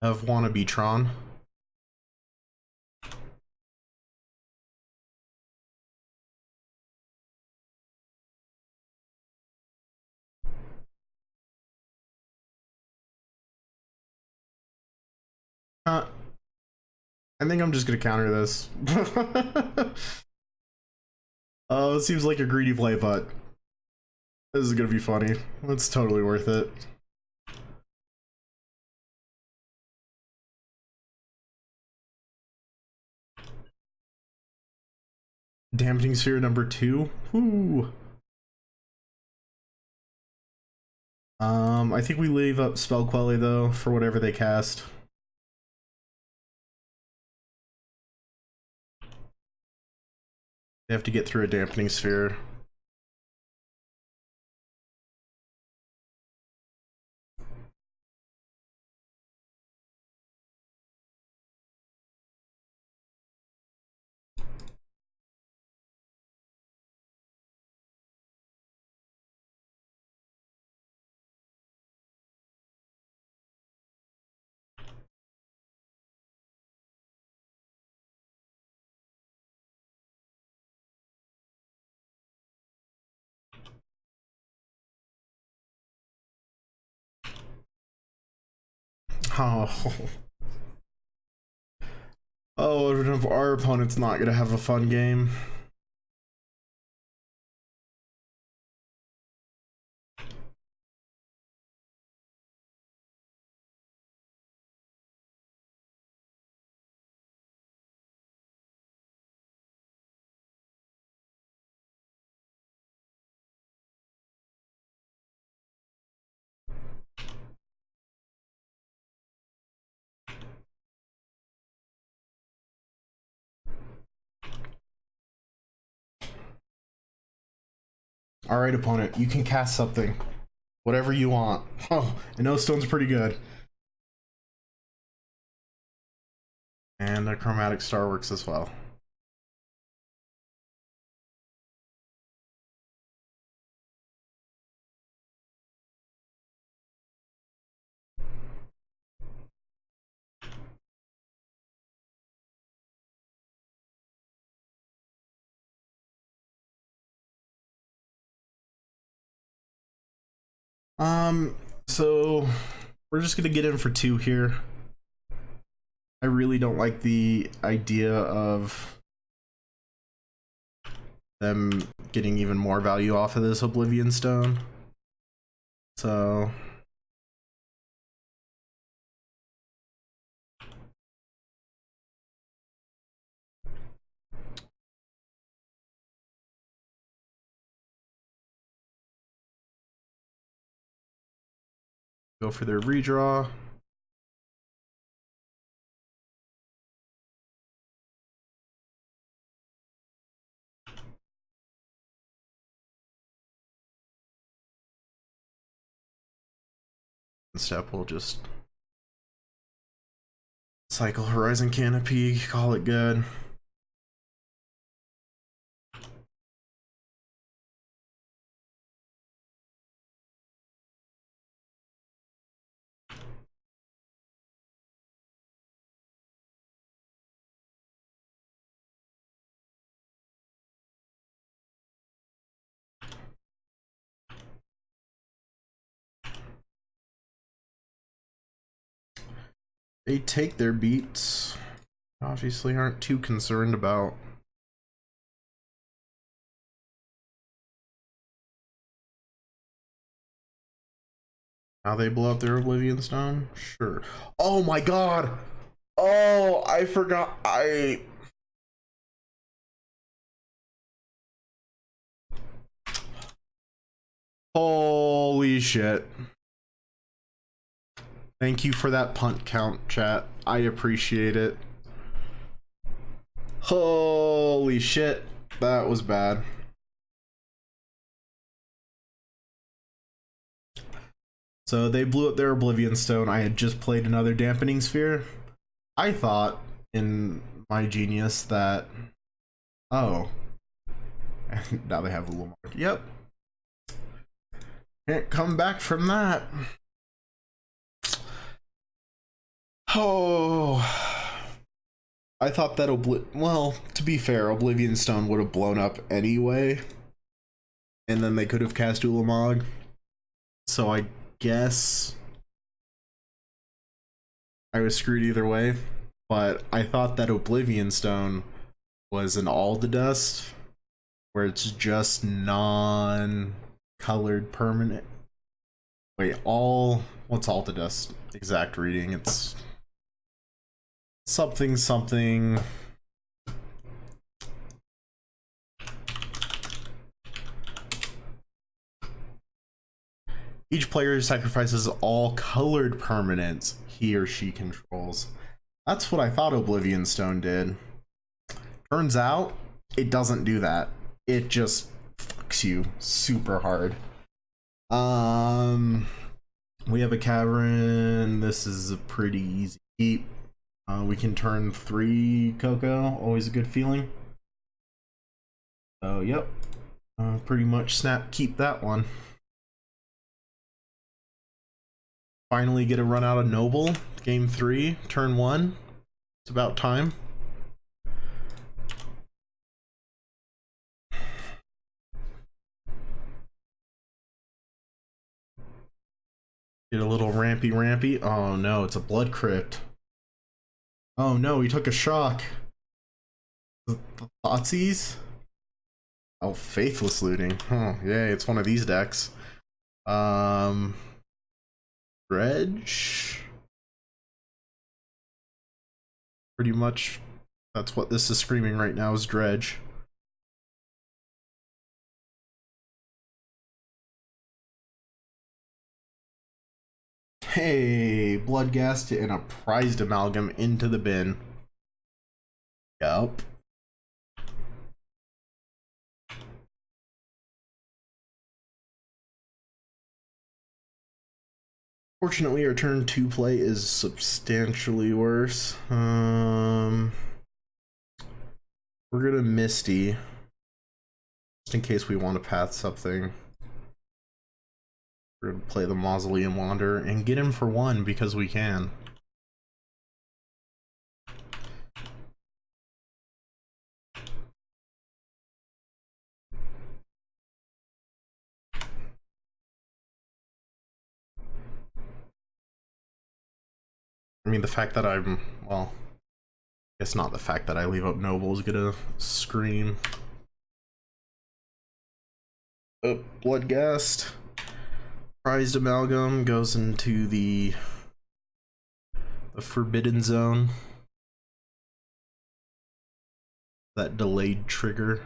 Of wannabe Tron. I think I'm just gonna counter this. Oh, it seems like a greedy play, but this is gonna be funny. It's totally worth it. Dampening Sphere number 2. Woo! I think we leave up Spell Quelly though for whatever they cast. They have to get through a Dampening Sphere. Oh. Oh, our opponent's not gonna have a fun game. Alright, opponent, you can cast something. Whatever you want. Oh, and No Stone's pretty good. And a Chromatic Star works as well. So we're just gonna get in for 2 here. I really don't like the idea of them getting even more value off of this Oblivion Stone. So go for their redraw. Step will just cycle Horizon Canopy, call it good. They take their beats. Obviously aren't too concerned about how they blow up their Oblivion Stone. Sure. Oh my god! Oh, I forgot. Holy shit. Thank you for that punt count, chat. I appreciate it. Holy shit. That was bad. So they blew up their Oblivion Stone. I had just played another Dampening Sphere. I thought, in my genius, that... Oh. Now they have Ulamog. Yep. Can't come back from that. Oh, I thought that well, to be fair, Oblivion Stone would have blown up anyway, and then they could have cast Ulamog. So I guess I was screwed either way. But I thought that Oblivion Stone was an Aldedust, where it's just non-colored permanent. Wait, what's Aldedust? Exact reading. It's something. Each player sacrifices all colored permanents he or she controls. That's what I thought Oblivion Stone did. Turns out, it doesn't do that. It just fucks you super hard. We have a Cavern. This is a pretty easy keep. We can turn 3 Coco, always a good feeling. So, yep. Pretty much snap keep that one. Finally get a run out of Noble. Game 3, turn 1. It's about time. Get a little rampy. Oh no, it's a Blood Crypt. Oh no, he took a shock. The Thoughtseize? Oh, Faithless Looting. Oh, yay, it's one of these decks. Dredge? Pretty much, that's what this is screaming right now, is Dredge. Hey, Bloodghast and a prized amalgam into the bin. Yup. Fortunately, our turn 2 play is substantially worse. We're gonna Misty, just in case we want to path something. We're gonna play the Mausoleum Wanderer and get him for 1 because we can. I mean, the fact that I'm, well, I guess not the fact that I leave up Noble is gonna scream. Oh, Bloodghast. Prized Amalgam goes into the Forbidden Zone. That delayed trigger.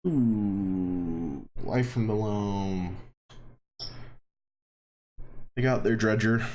Ooh, Life from the Loam. They got their Dredger.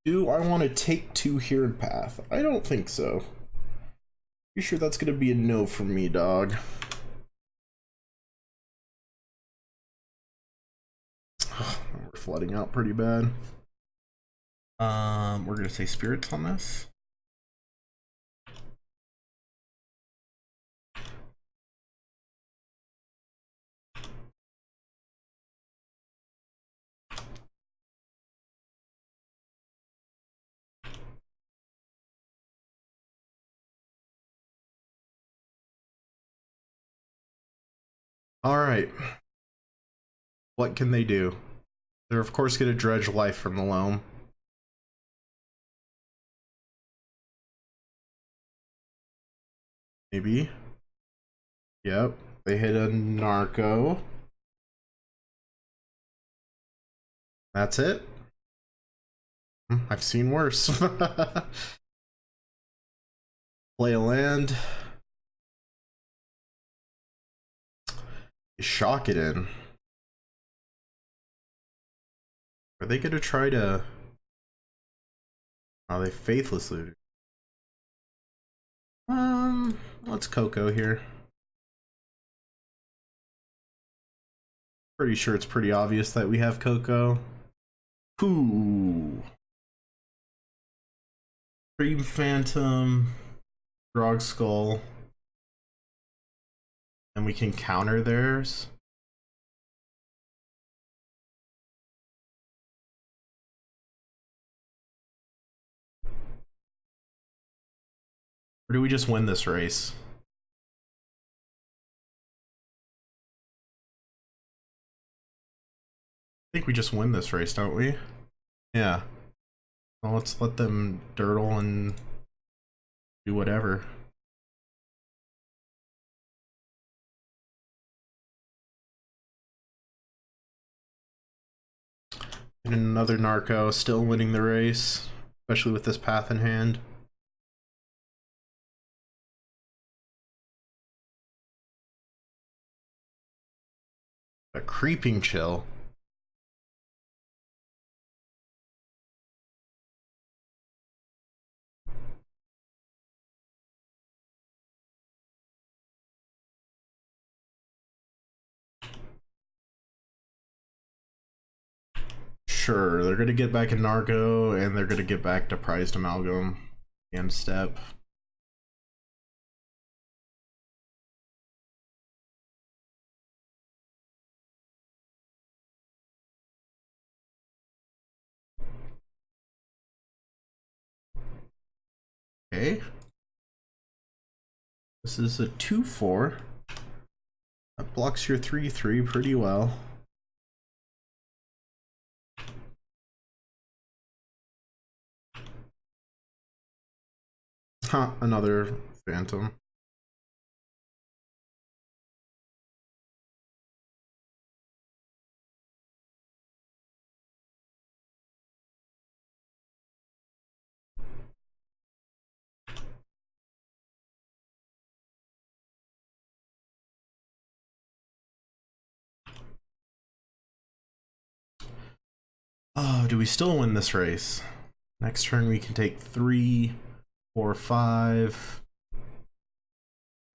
Do I want to take 2 here in path? I don't think so. You sure that's gonna be a no from me, dog? We're flooding out pretty bad. We're gonna say spirits on this. All right. What can they do? They're of course gonna dredge Life from the Loam. Maybe. Yep. They hit a Narco. That's it. I've seen worse. Play a land. Shock it in. Are they gonna try to... Oh, they Faithless Looted. Let's Coco here. Pretty sure it's pretty obvious that we have Coco. Ooh. Dream Phantom, Grog Skull, and we can counter theirs. Or do we just win this race? I think we just win this race, don't we? Yeah. Well, let's let them dirtle and do whatever. And another Narco, still winning the race, especially with this path in hand. A creeping chill. Sure, they're gonna get back in Narco, and they're gonna get back to Prized Amalgam and Step. Okay. This is a 2/4. That blocks your 3/3 pretty well. Huh, another Phantom. Oh, do we still win this race? Next turn we can take 3, 4, 5,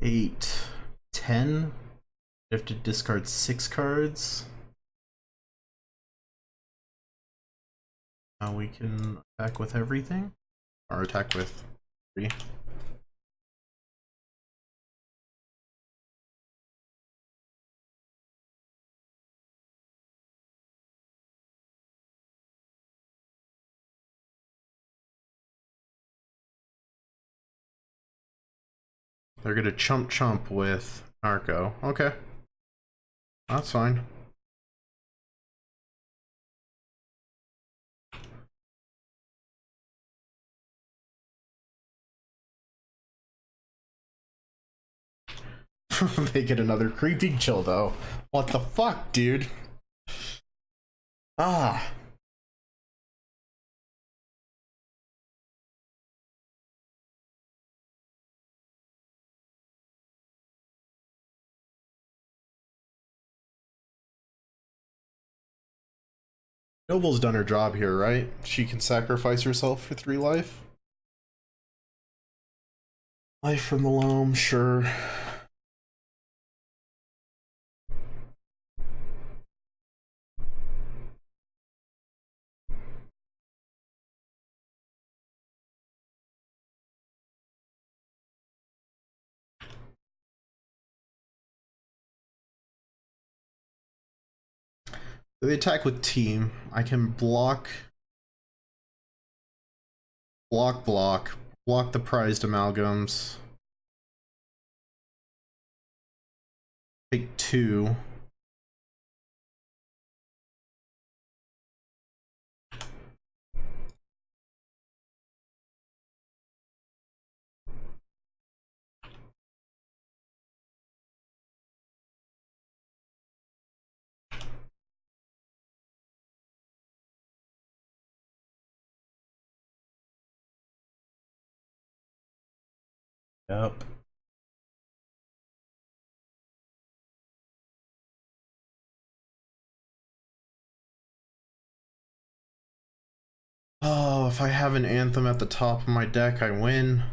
8, 10. You have to discard 6 cards. Now we can attack with everything, or attack with 3. They're gonna chump with Narco. Okay, that's fine. They get another creeping chill though. What the fuck, dude? Ah. Noble's done her job here, right? She can sacrifice herself for 3 life. Life from the loam, sure. They attack with team. I can block the prized amalgams. Take 2. Yep. Oh, if I have an anthem at the top of my deck, I win.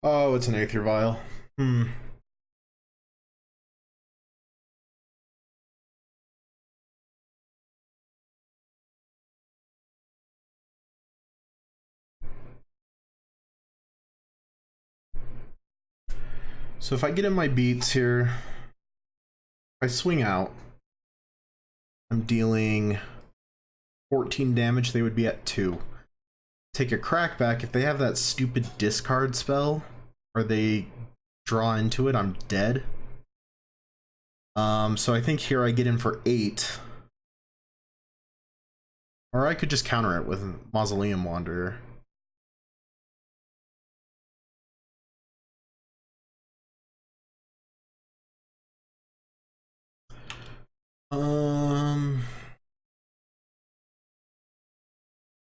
Oh, it's an Aether Vial. Hmm. So if I get in my beats here, if I swing out, I'm dealing 14 damage, they would be at 2. Take a crackback, if they have that stupid discard spell, or they draw into it, I'm dead. So I think here I get in for 8. Or I could just counter it with Mausoleum Wanderer.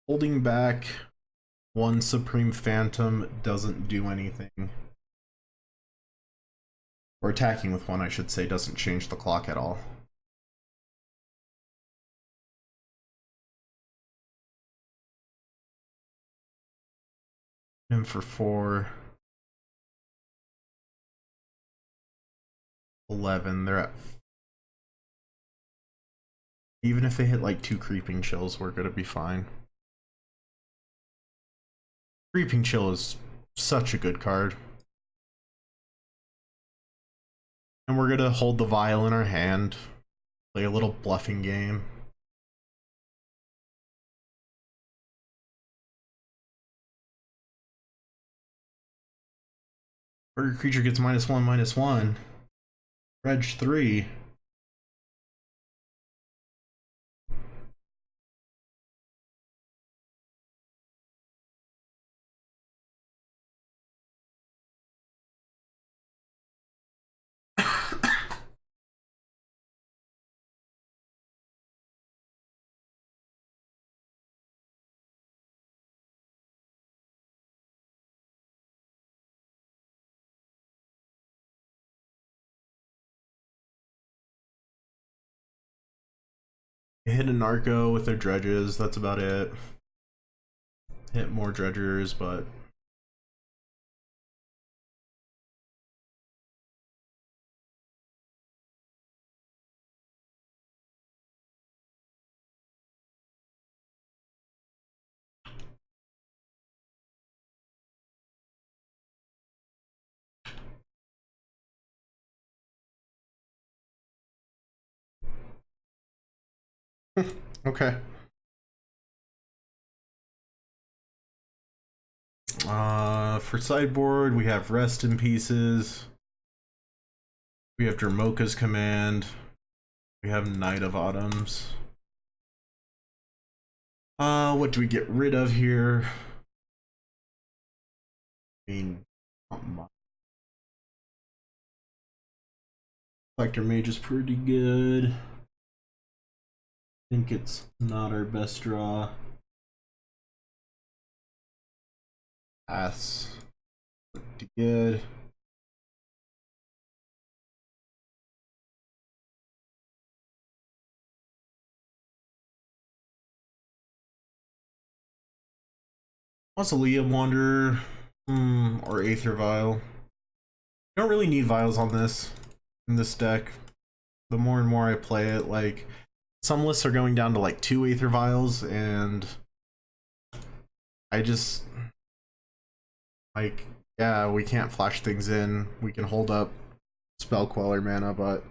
Holding back one Supreme Phantom doesn't do anything. Or attacking with one, I should say, doesn't change the clock at all. In for 4. 11, they're at... Even if they hit like 2 Creeping Chills, we're gonna be fine. Creeping Chill is such a good card. And we're gonna hold the vial in our hand, play a little bluffing game. Your creature gets -1/-1. Dredge 3. Hit a Narco with their dredges, that's about it. Hit more dredgers, but... Okay. For sideboard, we have Rest in Pieces. We have Dramoka's Command. We have Night of Autumns. What do we get rid of here? I mean, not much. Collector Mage is pretty good. I think it's not our best draw. Pass. Pretty good. Mausoleum Wanderer, or Aether Vial. You don't really need vials on this, in this deck. The more and more I play it, like, some lists are going down to like 2 Aether Vials, and I just, like, yeah, we can't flash things in. We can hold up Spell Queller mana, but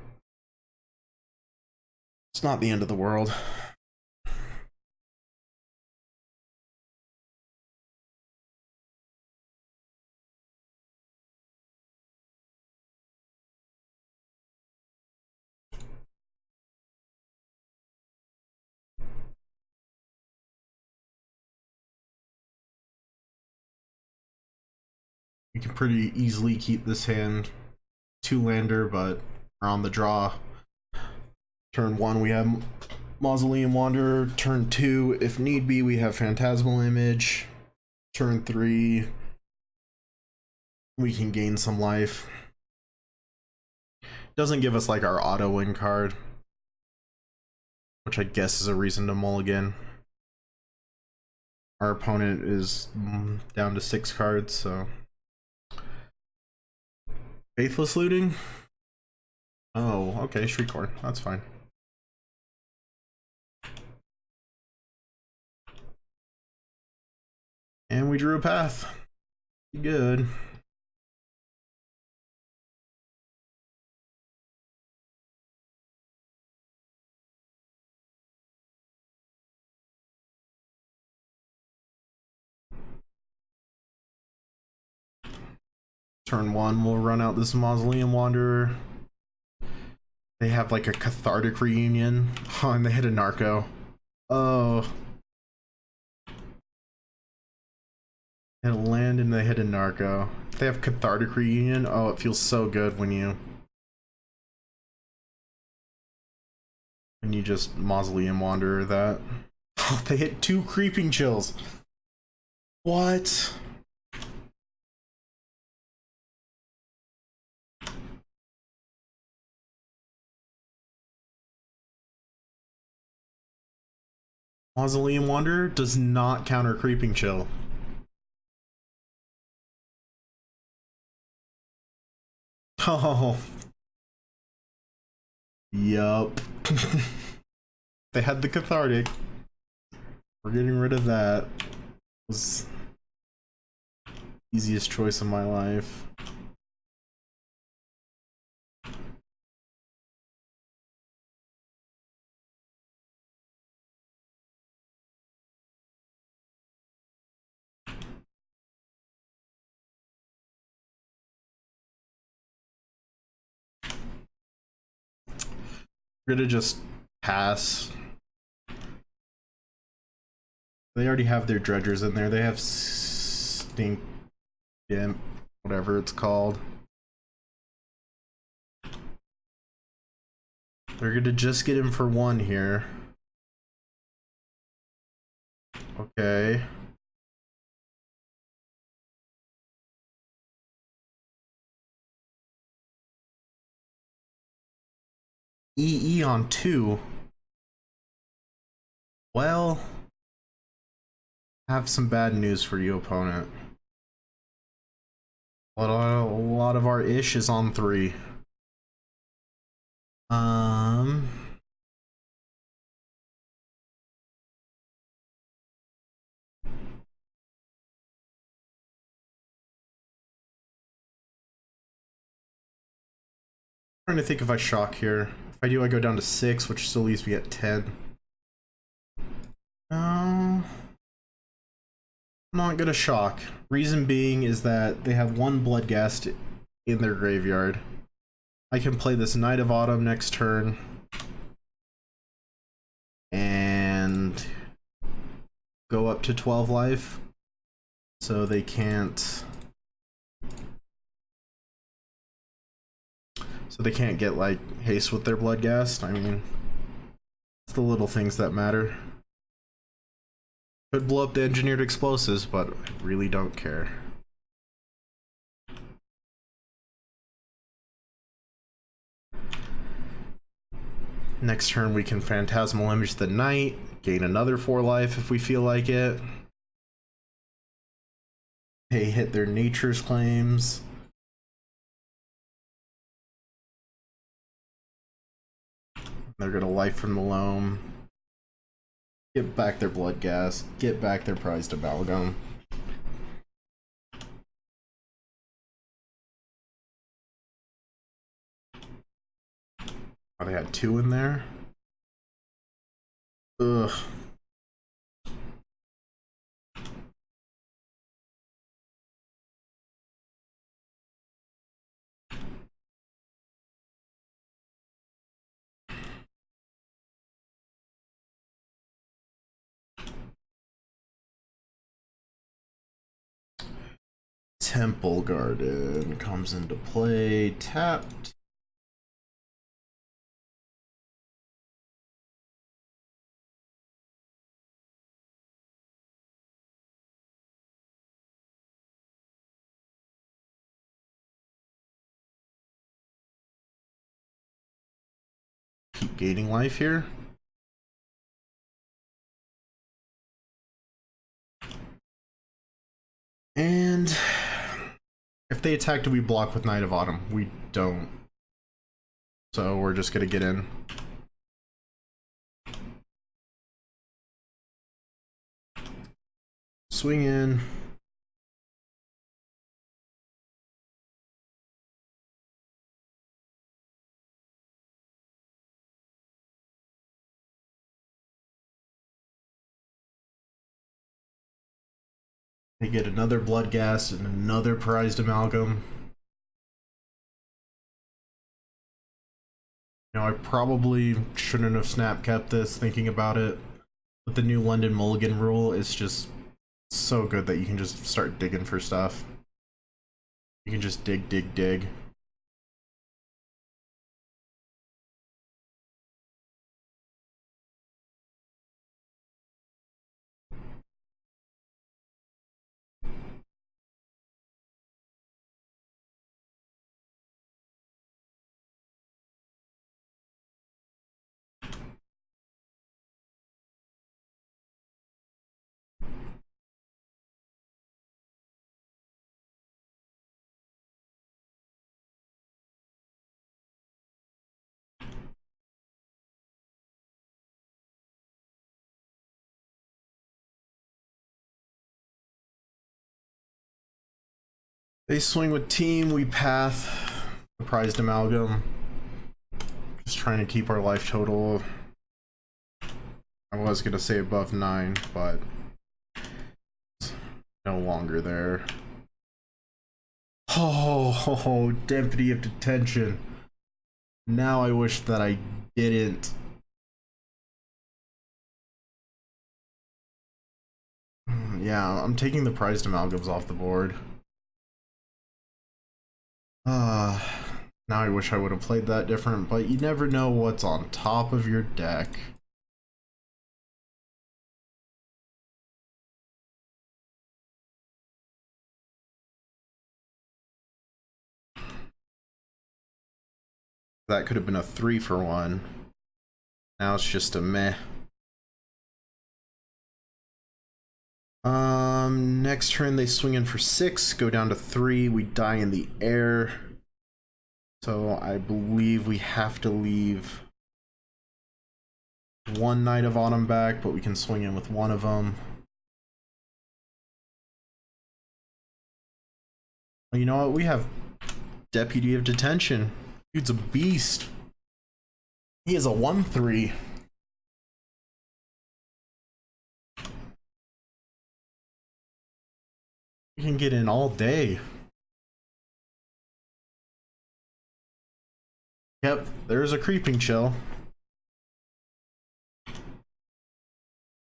it's not the end of the world. We can pretty easily keep this hand 2-lander, but we're on the draw. Turn 1, we have Mausoleum Wanderer. Turn 2, if need be, we have Phantasmal Image. Turn 3, we can gain some life. Doesn't give us like our auto win card, which I guess is a reason to mulligan. Our opponent is down to 6 cards, so... Faithless Looting? Oh, okay, Shriekhorn. That's fine. And we drew a path. Good. Turn 1, we'll run out this Mausoleum Wanderer. They have like a Cathartic Reunion. Oh, and they hit a Narco. Oh. Hit a land and they hit a Narco. If they have Cathartic Reunion, oh, it feels so good when you just Mausoleum Wanderer that. Oh, they hit 2 Creeping Chills. What? Mausoleum Wanderer does not counter Creeping Chill. Oh. Yup. They had the Cathartic. We're getting rid of that. It was the easiest choice of my life. We're gonna just pass. They already have their dredgers in there. They have stink imp, whatever it's called. They're gonna just get him for 1 here. Okay. EE on 2. Well, I have some bad news for you, opponent. A lot of our ish is on 3. Trying to think if I shock here. If I do, I go down to 6, which still leaves me at 10. No, I'm not gonna shock. Reason being is that they have 1 Bloodghast in their graveyard. I can play this Knight of Autumn next turn and go up to 12 life, so they can't. So they can't get like haste with their Bloodghast. I mean, it's the little things that matter. Could blow up the engineered explosives, but I really don't care. Next turn we can Phantasmal Image the Knight, gain another 4 life if we feel like it. They hit their Nature's Claims. They're gonna Life from the Loam. Get back their Bloodghast. Get back their prized Amalgam. Oh, they had 2 in there? Ugh. Temple Garden comes into play, tapped. Keep gaining life here. And if they attack, do we block with Knight of Autumn? We don't. So we're just gonna get in. Swing in. They get another Bloodghast and another prized Amalgam. You know, I probably shouldn't have snap kept this thinking about it. But the new London Mulligan rule is just so good that you can just start digging for stuff. You can just dig, dig, dig. They swing with team, we path, prized amalgam. Just trying to keep our life total. I was gonna say above 9, but it's no longer there. Oh, deputy of detention. Now I wish that I didn't. Yeah, I'm taking the prized amalgams off the board. Now I wish I would have played that different, but you never know what's on top of your deck. That could have been a 3 for 1. Now it's just a meh. Next turn they swing in for 6, go down to 3, we die in the air. So I believe we have to leave 1 Knight of Autumn back, but we can swing in with 1 of them. You know what? We have Deputy of Detention. Dude's a beast. He is a 1/3. You can get in all day. Yep, there's a creeping chill.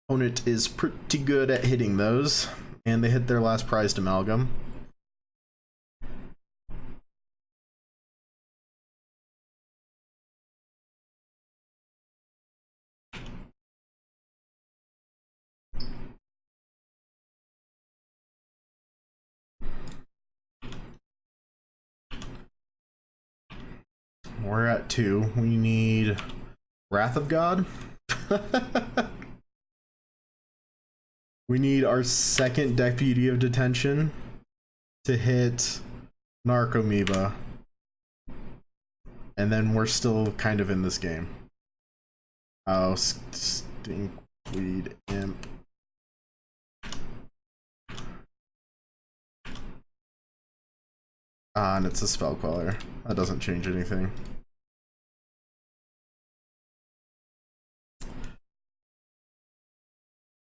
Opponent is pretty good at hitting those, and they hit their last prized amalgam. We're at 2. We need Wrath of God. We need our second Deputy of Detention to hit Narcomoeba. And then we're still kind of in this game. Oh, Stinkweed Imp. And it's a Spell Queller. That doesn't change anything.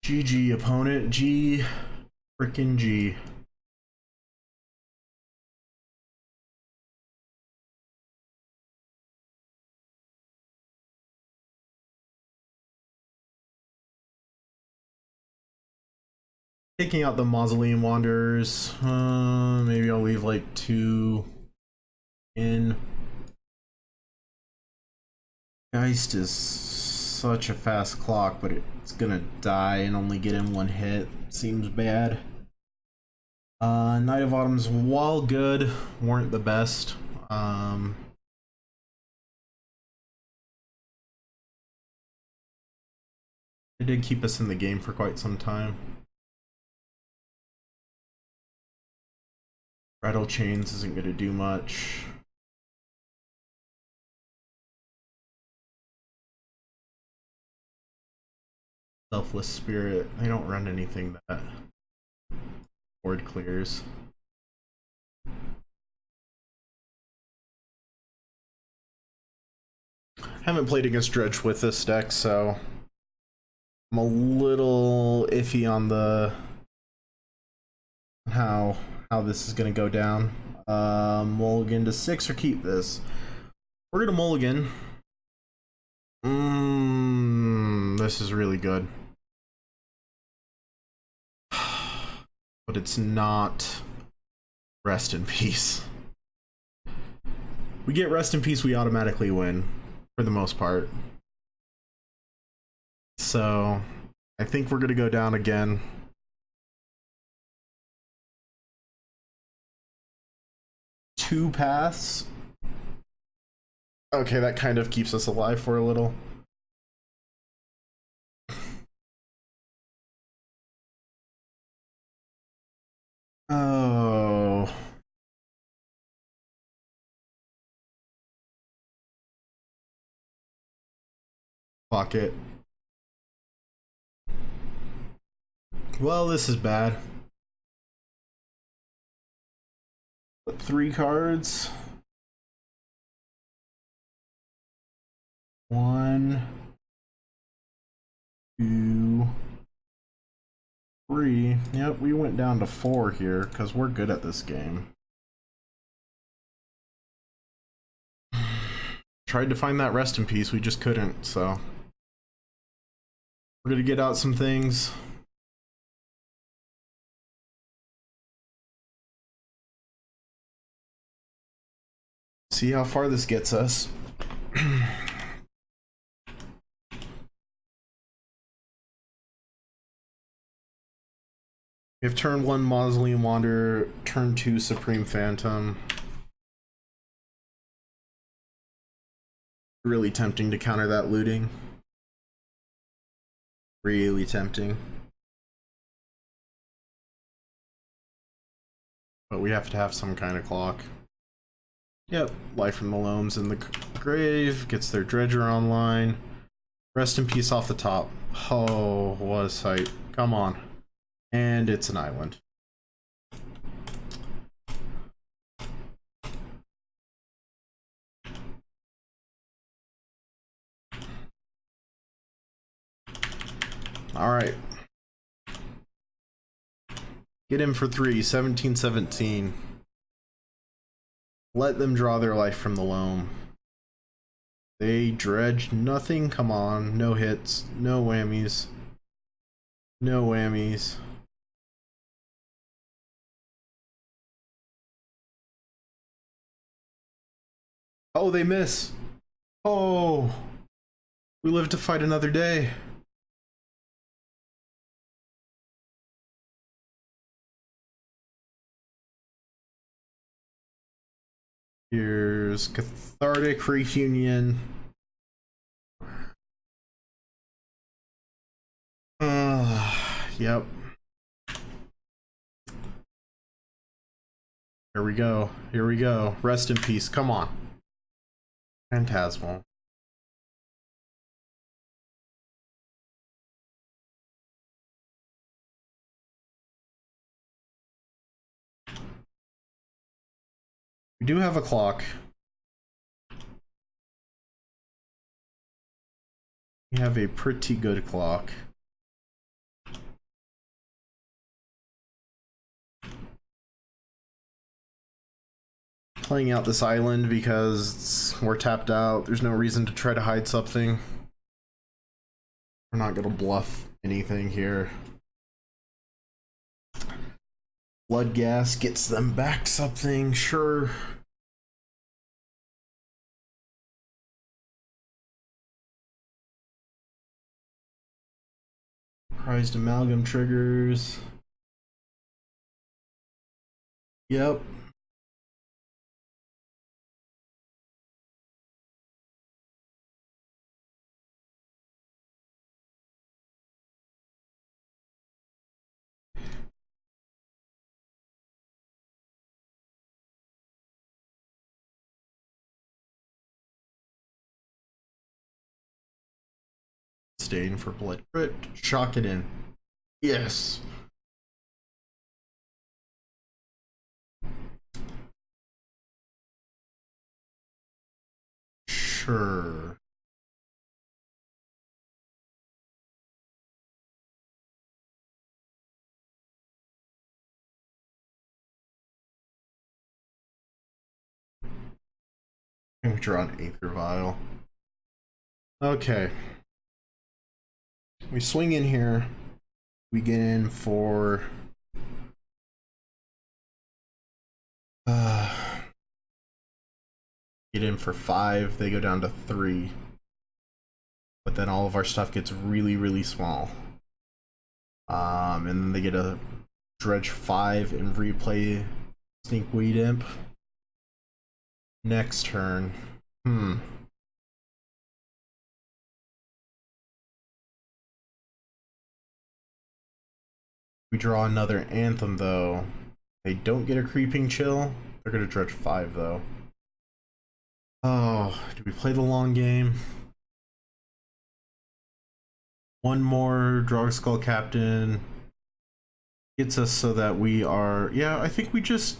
GG, opponent. G. Frickin' G. Taking out the Mausoleum Wanderers. Maybe I'll leave like 2 in. Geist is such a fast clock, but it's gonna die and only get him 1 hit. Seems bad. Knight of Autumn's, while good, weren't the best. It did keep us in the game for quite some time. Rattle Chains isn't gonna do much. Selfless Spirit, they don't run anything that board clears. Haven't played against Dredge with this deck, so I'm a little iffy on the how this is gonna go down. Mulligan to 6 or keep this. We're gonna mulligan. This is really good. But it's not rest in peace. We get rest in peace, we automatically win, for the most part. So, I think we're gonna go down again. Two paths. Okay, that kind of keeps us alive for a little. Oh. Fuck it. Well, this is bad. But 3 cards. 1, 2, 3. Yep, we went down to 4 here because we're good at this game. Tried to find that rest in peace, we just couldn't, so we're gonna get out some things. See how far this gets us. We have turn 1 Mausoleum Wanderer, turn 2 Supreme Phantom. Really tempting to counter that looting. Really tempting. But we have to have some kind of clock. Yep, Life from the Loams in the grave, gets their Dredger online. Rest in peace off the top. Oh, what a sight. Come on. And it's an island. Alright. Get him for 3, 17-17. Let them draw their Life from the Loam. They dredge nothing, come on. No hits, no whammies. No whammies. Oh, they miss. Oh, we live to fight another day. Here's Cathartic Reunion. Yep. Here we go. Here we go. Rest in peace. Come on. Phantasmal. We do have a clock. We have a pretty good clock. Playing out this island because we're tapped out. There's no reason to try to hide something. We're not gonna bluff anything here. Blood gas gets them back something, sure. Prized amalgam triggers. Yep. Stain for blood crypt. Shock it in. Yes. Sure. And we draw an Aether Vial. Okay. We swing in here. We get in for get in for 5. They go down to 3. But then all of our stuff gets really, really small. And then they get a Dredge 5 and replay Sneakweed Imp. Next turn. We draw another Anthem though. They don't get a Creeping Chill. They're gonna Dredge 5 though. Oh, do we play the long game? One more Drog Skull Captain gets us so that we are, yeah, I think we just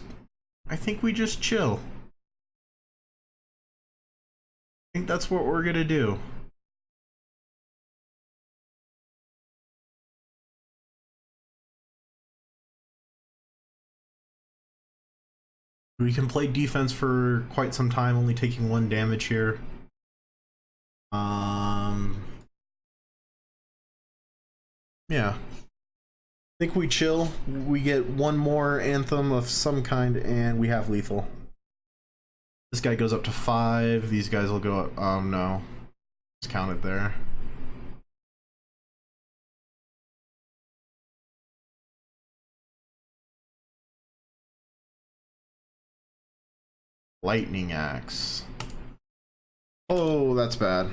chill. I think that's what we're gonna do. We can play defense for quite some time, only taking 1 damage here. Yeah. I think we chill. We get 1 more Anthem of some kind, and we have lethal. This guy goes up to 5. These guys will go up. Oh no. It's counted there. Lightning Axe. Oh, that's bad.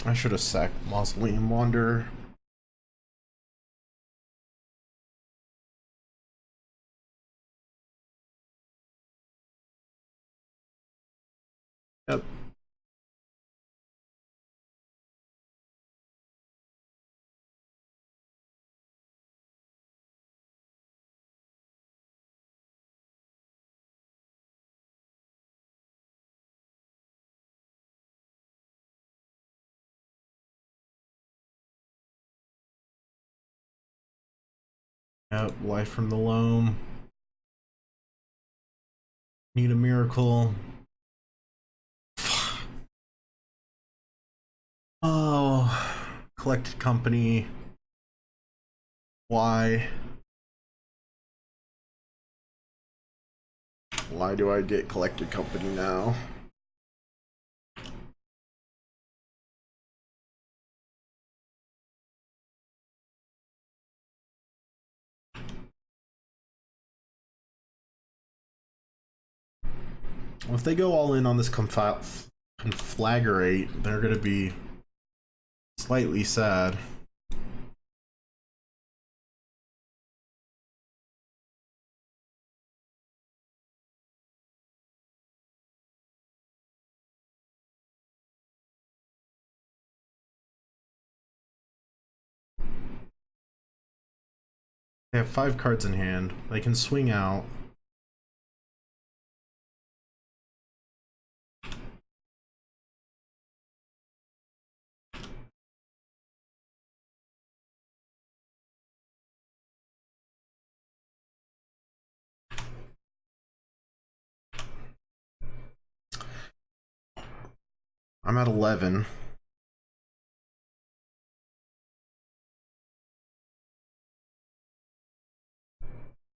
I should have sacked Mausoleum Wanderer. Yep. Yep, Life from the Loam. Need a miracle. Oh, Collected Company. Why? Why do I get Collected Company now? Well, if they go all in on this conflagrate, they're gonna be slightly sad. They have 5 cards in hand. They can swing out. I'm at 11.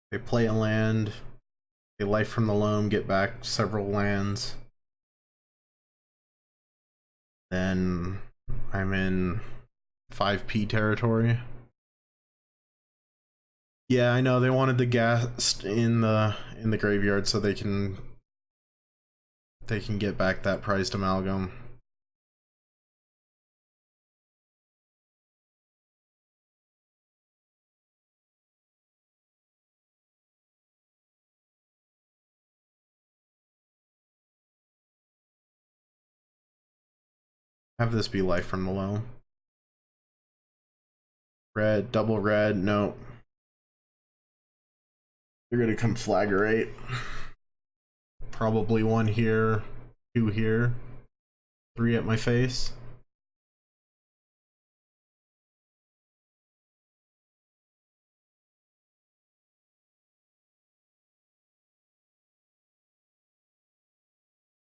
They play a land. They Life from the Loam, get back several lands. Then I'm in 5P territory. Yeah, I know they wanted the ghast in the graveyard so they can they can get back that prized amalgam. Have this be life from the loam. Red, double red, no. They're gonna conflagrate. Probably one here, two here, three at my face.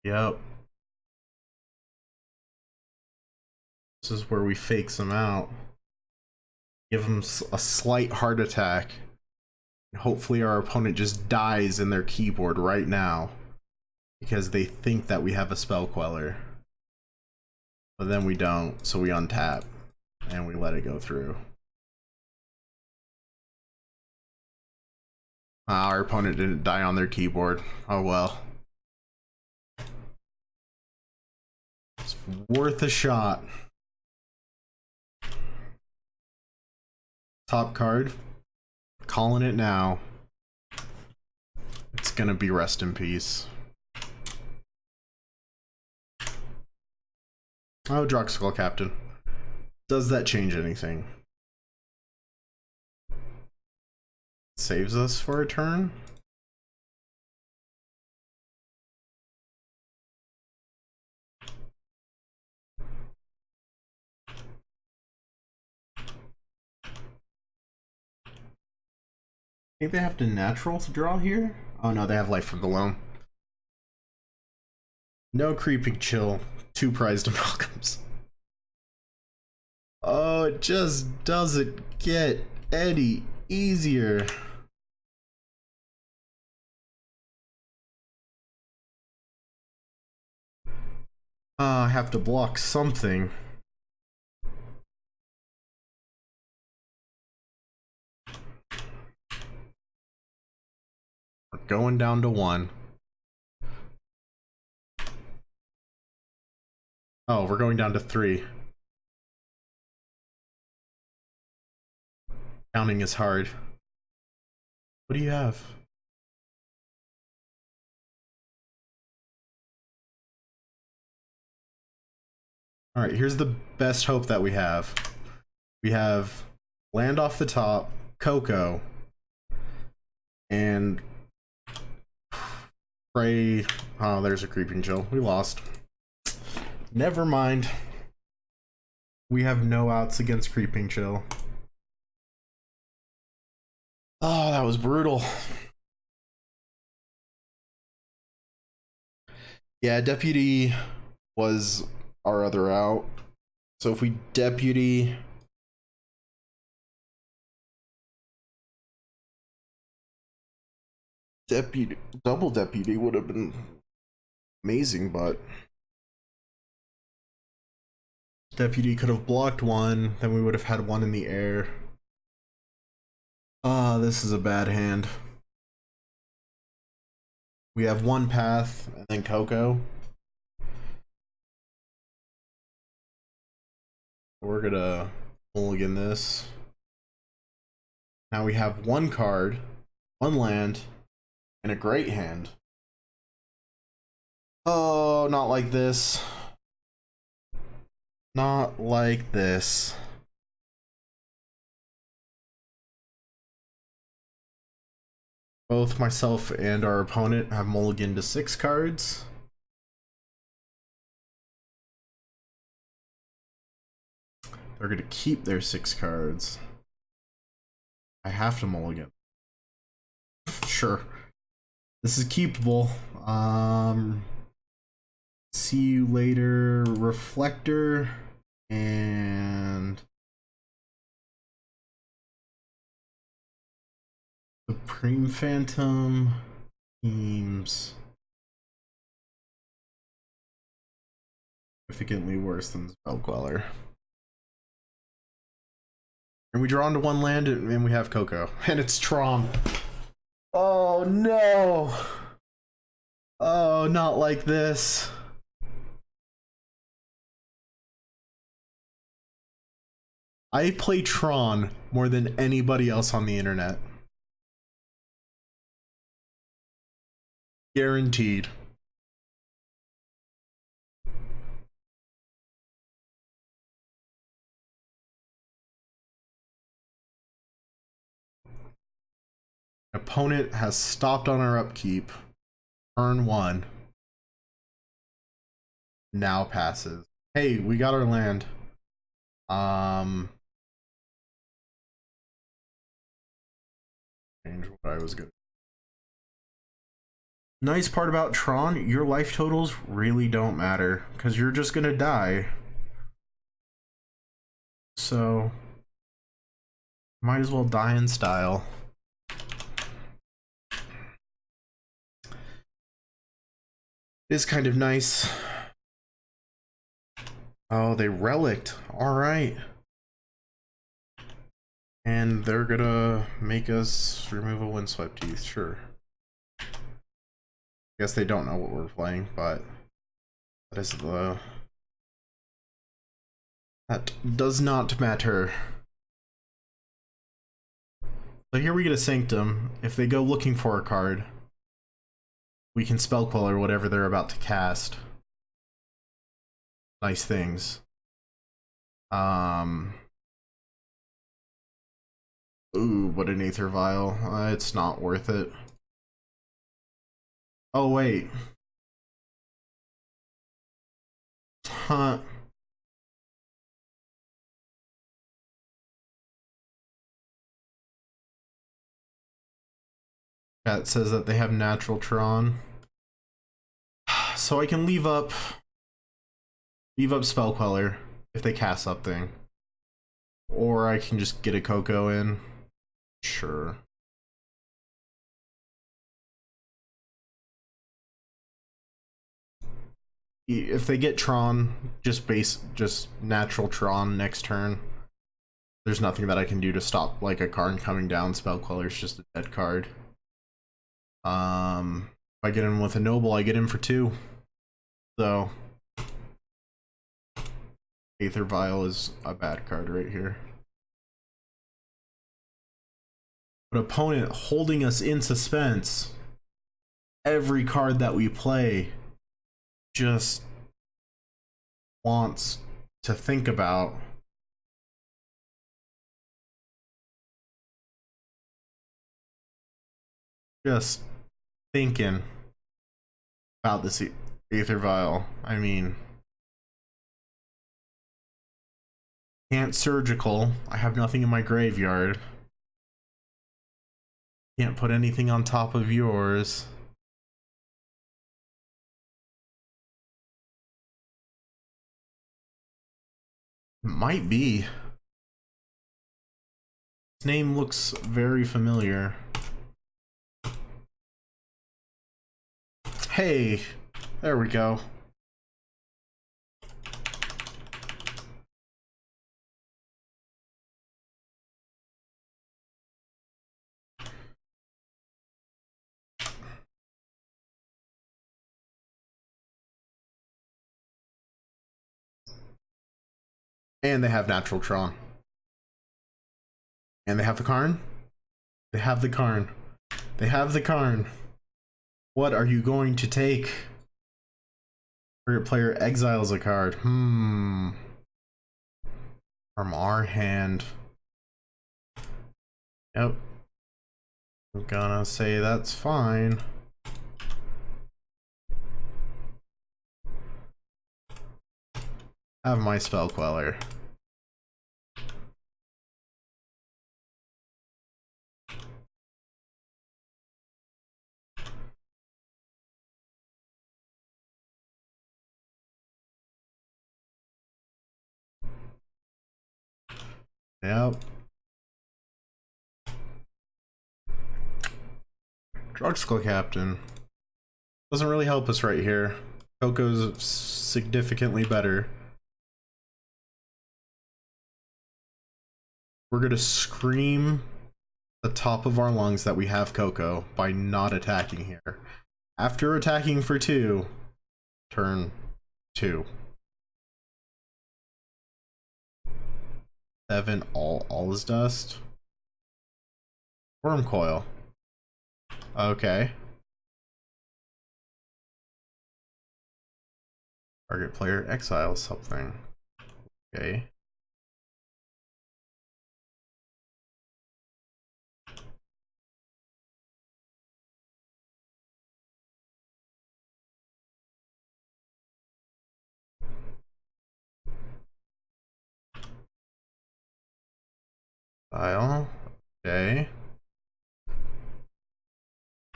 Yep. This is where we fake some out. Give them a slight heart attack. And hopefully our opponent just dies in their keyboard right now. Because they think that we have a spell queller. But then we don't, so we untap. And we let it go through. Our opponent didn't die on their keyboard. Oh well. It's worth a shot. Top card. Calling it now. It's gonna be rest in peace. Oh, Druxkull Captain. Does that change anything? Saves us for a turn? I think they have to natural to draw here? Oh no, they have life from the loam. No creeping chill. 2 prized amalgams. Oh, it just doesn't get any easier. I have to block something. We're going down to 1. Oh, we're going down to 3. Counting is hard. What do you have? Alright, here's the best hope that we have. We have land off the top, Coco, and pray. Oh, there's a creeping chill. We lost. Never mind. We have no outs against creeping chill. Oh, that was brutal. Yeah, deputy was our other out. So if we deputy double deputy would have been amazing, but deputy could have blocked 1, then we would have had 1 in the air. Ah, this is a bad hand. We have 1 path and then Coco. We're gonna mulligan this. Now we have 1 card, 1 land, and a great hand. Oh, not like this. Not like this. Both myself and our opponent have mulliganed to 6 cards. They're gonna keep their 6 cards. I have to mulligan. Sure. This is keepable. See you later, Reflector, and Supreme Phantom seems significantly worse than Spell Queller. And we draw into 1 land and we have Coco. And it's Tron. Oh no! Oh, not like this. I play Tron more than anybody else on the internet. Guaranteed. Opponent has stopped on our upkeep. Turn 1. Now passes. Hey, we got our land. Change what I was good. Nice part about Tron, your life totals really don't matter, because you're just gonna die. So, might as well die in style. It's kind of nice. Oh, they relicked. Alright. And they're gonna make us remove a Windswept Teeth, sure. Guess they don't know what we're playing, but that is the... that does not matter. So here we get a Sanctum. If they go looking for a card, we can Spell Queller whatever they're about to cast. Nice things. Ooh, what an Aether Vial. It's not worth it. Oh, wait. Huh. Chat says that they have natural Tron. So I can leave up Spell Queller if they cast something. Or I can just get a Coco in. Sure. If they get Tron, just natural Tron next turn. There's nothing that I can do to stop like a card coming down. Spell Queller's just a dead card. If I get in with a Noble, I get in for 2. So Aether Vial is a bad card right here. But opponent holding us in suspense. Every card that we play just wants to think about. Just thinking about this Aether Vial. I mean, can't Surgical. I have nothing in my graveyard. Can't put anything on top of yours. Might be. His name looks very familiar. Hey, there we go. And they have natural Tron. And they have the Karn? They have the Karn. They have the Karn. What are you going to take? Target player exiles a card. From our hand. Yep. I'm gonna say that's fine. Have my Spell Queller. Yep. Drugstore Captain. Doesn't really help us right here. Coco's significantly better. We're gonna scream the top of our lungs that we have Coco by not attacking here. After attacking for 2, turn 2. 7, all is dust. Worm coil. Okay. Target player exiles something. Okay. File. Okay.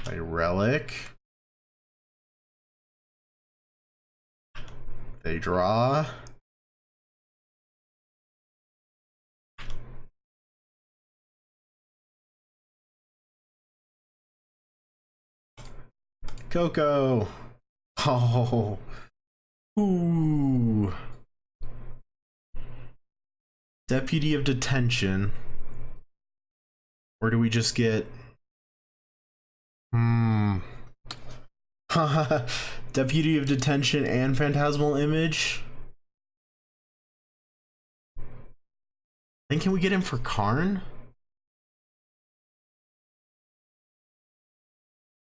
A relic. They draw. Coco. Oh. Ooh. Deputy of Detention. Or do we just get... Deputy of Detention and Phantasmal Image? Then can we get him for Karn?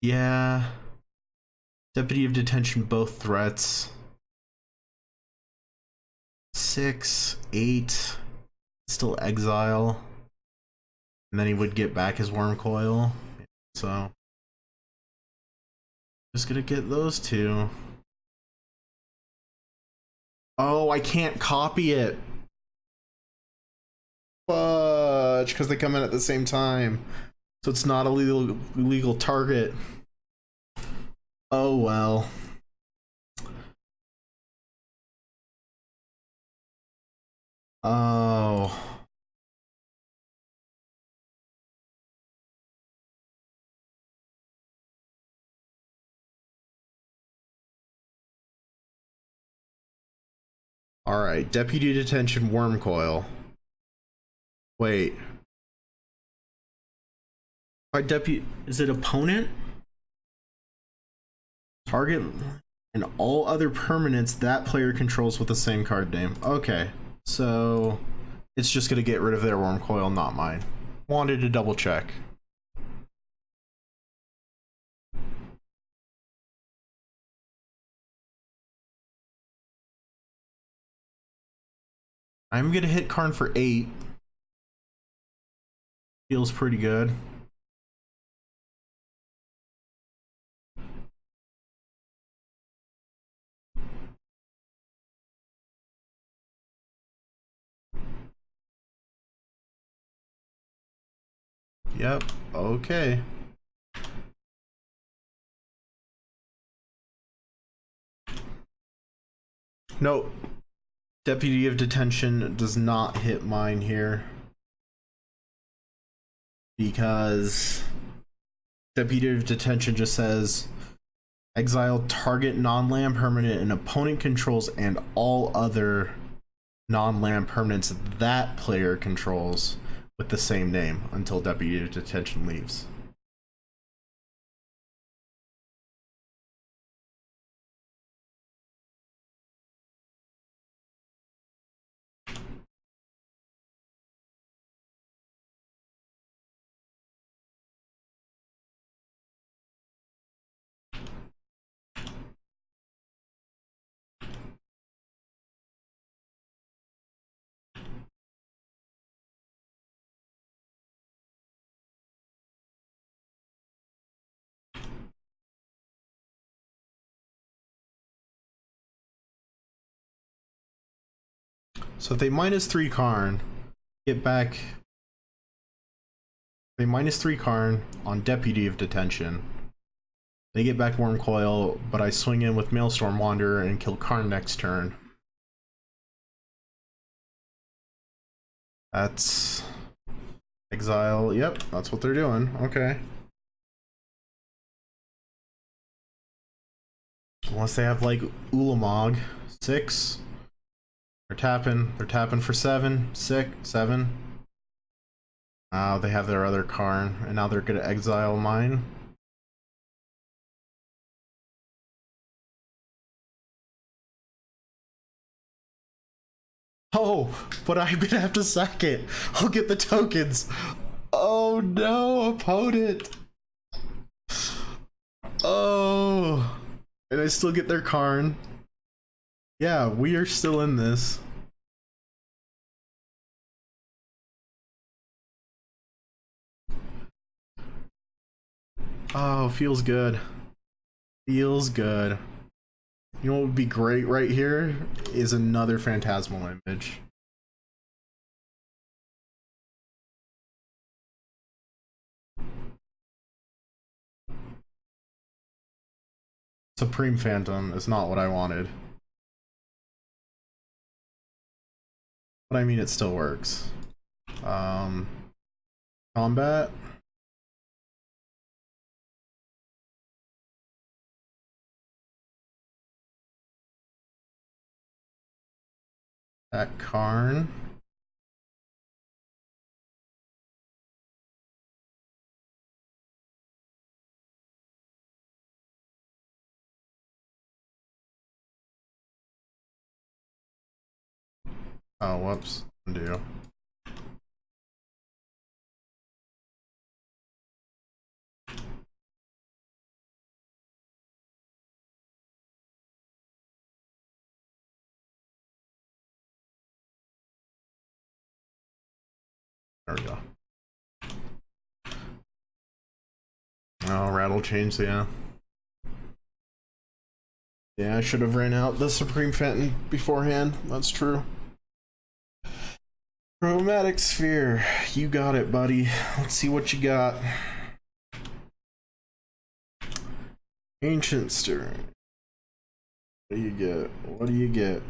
Yeah. Deputy of Detention, both threats. 6, 8. Still exile. And then he would get back his Worm Coil. So just gonna get those 2. Oh, I can't copy it. Fudge, because they come in at the same time. So it's not a legal target. Oh well. Oh. Alright, Deputy Detention Worm Coil. Wait. Is it opponent? Target and all other permanents that player controls with the same card name. Okay, so it's just gonna get rid of their Worm Coil, not mine. Wanted to double check. I'm gonna hit Karn for 8. Feels pretty good. Yep, okay. Nope. Deputy of Detention does not hit mine here. Because Deputy of Detention just says exile target non-land permanent and opponent controls and all other non-land permanents that player controls with the same name until Deputy of Detention leaves. So if they -3 Karn, get back. They -3 Karn on Deputy of Detention. They get back Worm Coil, but I swing in with Maelstrom Wanderer and kill Karn next turn. That's exile. Yep, that's what they're doing. Okay. Unless they have like Ulamog 6. They're tapping for 7, 6, 7. They have their other Karn, and now they're gonna exile mine. Oh, but I'm gonna have to sack it. I'll get the tokens. Oh no, opponent. Oh, and I still get their Karn. Yeah, we are still in this. Oh, feels good. Feels good. You know what would be great right here is another phantasmal image. Supreme Phantom is not what I wanted. But I mean, it still works. Combat. That Karn. Oh, whoops. Undo. There we go. Oh, rattle change, yeah. Yeah, I should have ran out the Supreme Phantom beforehand. That's true. Chromatic Sphere. You got it, buddy. Let's see what you got. Ancient Stirring. What do you get? What do you get?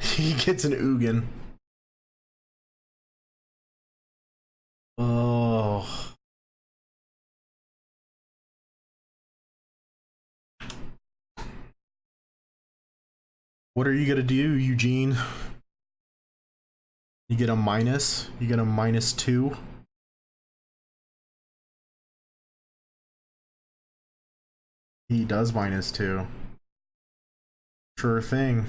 He gets an Ugin. Oh. What are you gonna do, Eugene? You get a minus? You get a -2? He does -2. Sure thing.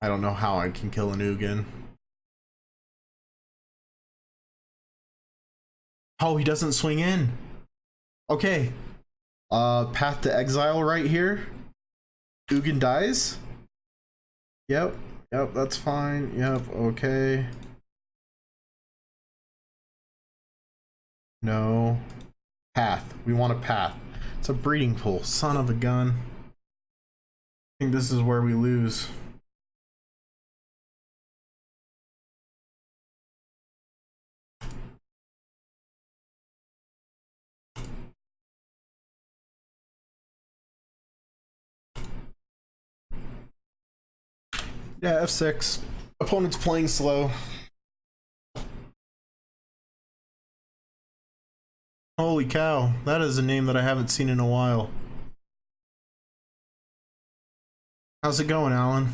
I don't know how I can kill an Ugin. Oh, he doesn't swing in. Okay. Path to Exile right here. Ugin dies. Yep. Yep, that's fine. Yep, okay. No. Path. We want a path. It's a breeding pool. Son of a gun. I think this is where we lose. Yeah, F6. Opponent's playing slow. Holy cow, that is a name that I haven't seen in a while. How's it going, Alan?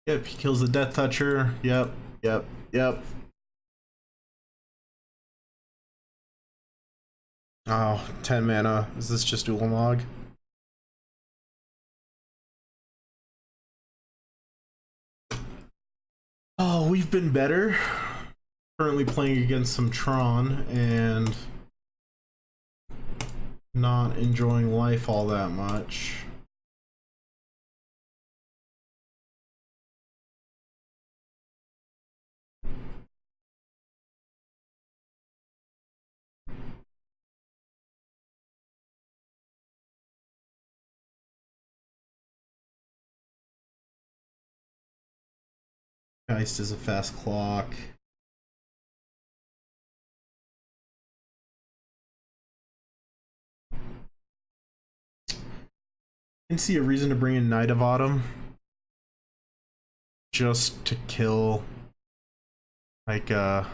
Yep, he kills the Death Toucher. Yep, yep, yep. Oh, 10 mana. Is this just Ulamog? Oh, we've been better. Currently playing against some Tron and not enjoying life all that much. Geist is a fast clock. I can see a reason to bring in Knight of Autumn. just to kill like just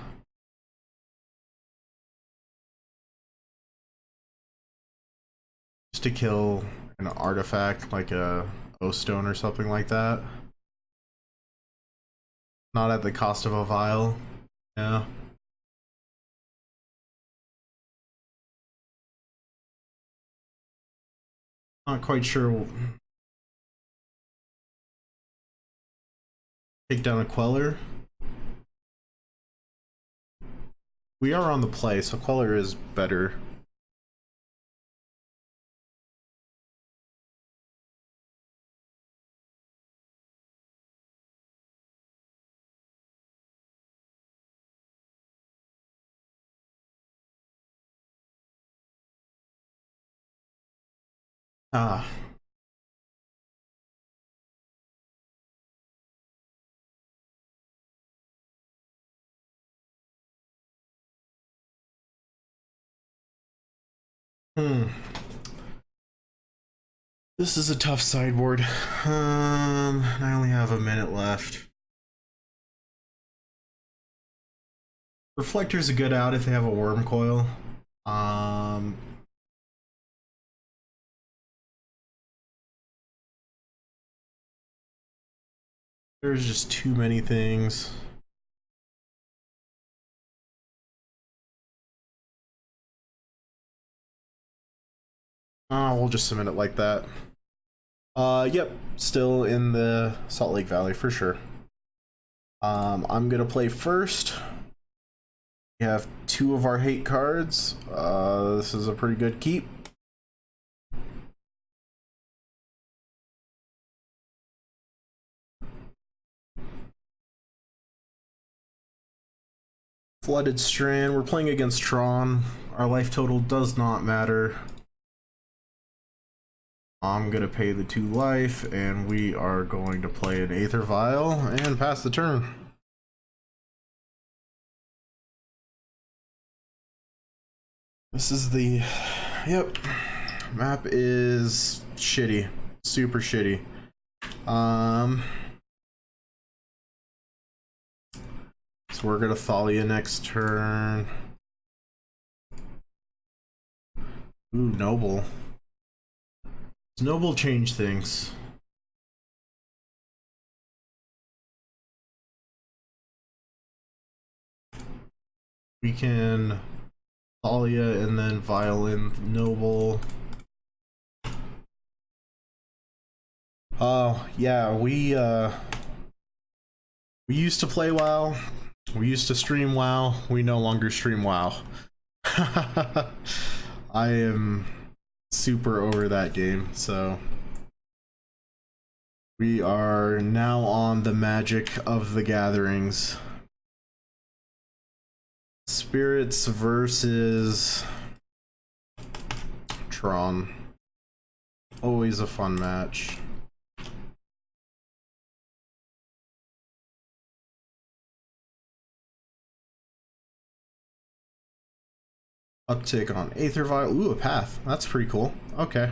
to kill an artifact like a O-stone or something like that. Not at the cost of a vial. Yeah. Not quite sure. Take down a Queller. We are on the play, so Queller is better. Ah. This is a tough sideboard. I only have a minute left. Reflector's a good out if they have a worm coil. There's just too many things. We'll just submit it like that. Yep, still in the Salt Lake Valley for sure. I'm gonna play first. We have 2 of our hate cards. This is a pretty good keep. Flooded Strand. We're playing against Tron. Our life total does not matter. I'm gonna pay the 2 life, and we are going to play an Aether Vial and pass the turn. This is the... Yep. Map is shitty. Super shitty. So we're gonna Thalia next turn. Ooh, Noble. Does Noble change things? We can Thalia and then Violin Noble. Oh, yeah, we used to play WoW. We used to stream WoW. We no longer stream WoW. I am super over that game, so we are now on the Magic of the Gatherings. Spirits versus Tron. Always a fun match. Uptick on Aether Vial. Ooh, a path. That's pretty cool. Okay.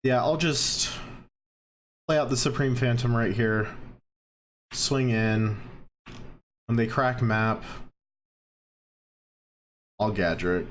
Yeah, I'll just play out the Supreme Phantom right here. Swing in. When they crack map, I'll Gadget.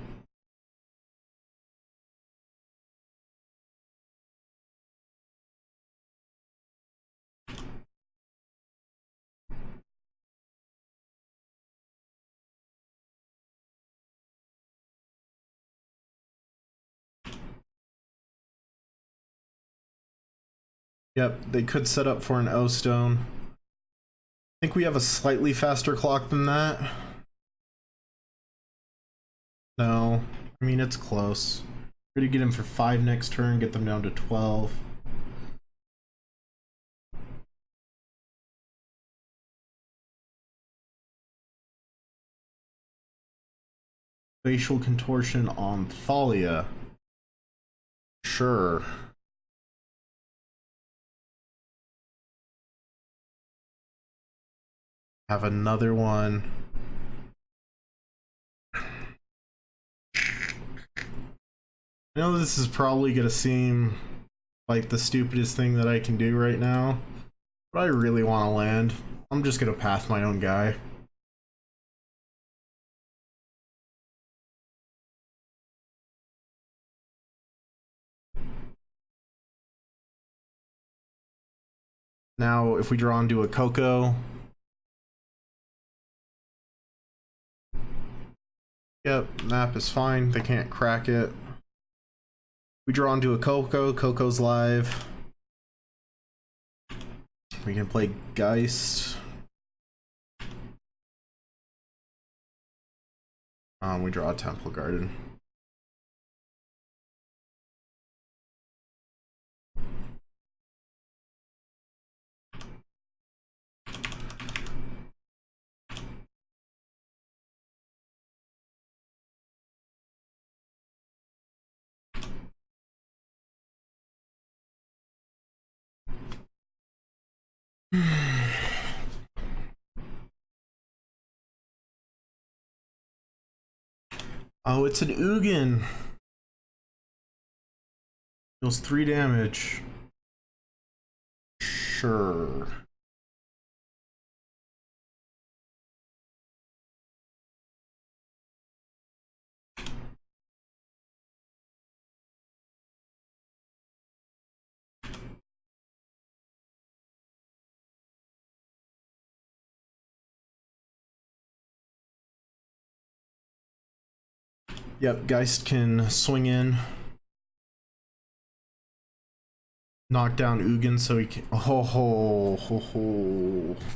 Yep, they could set up for an O-Stone. I think we have a slightly faster clock than that. No, I mean, it's close. We're gonna get him for 5 next turn, get them down to 12. Facial Contortion on Thalia. Sure. Have another one. I know this is probably gonna seem like the stupidest thing that I can do right now, but I really want to land. I'm just gonna path my own guy. Now, if we draw into a Coco, yep, map is fine. They can't crack it. We draw into a Coco. Coco's live. We can play Geist. We draw a Temple Garden. Oh, it's an Ugin. Deals 3 damage. Sure. Yep, Geist can swing in. Knock down Ugin so he can. Oh,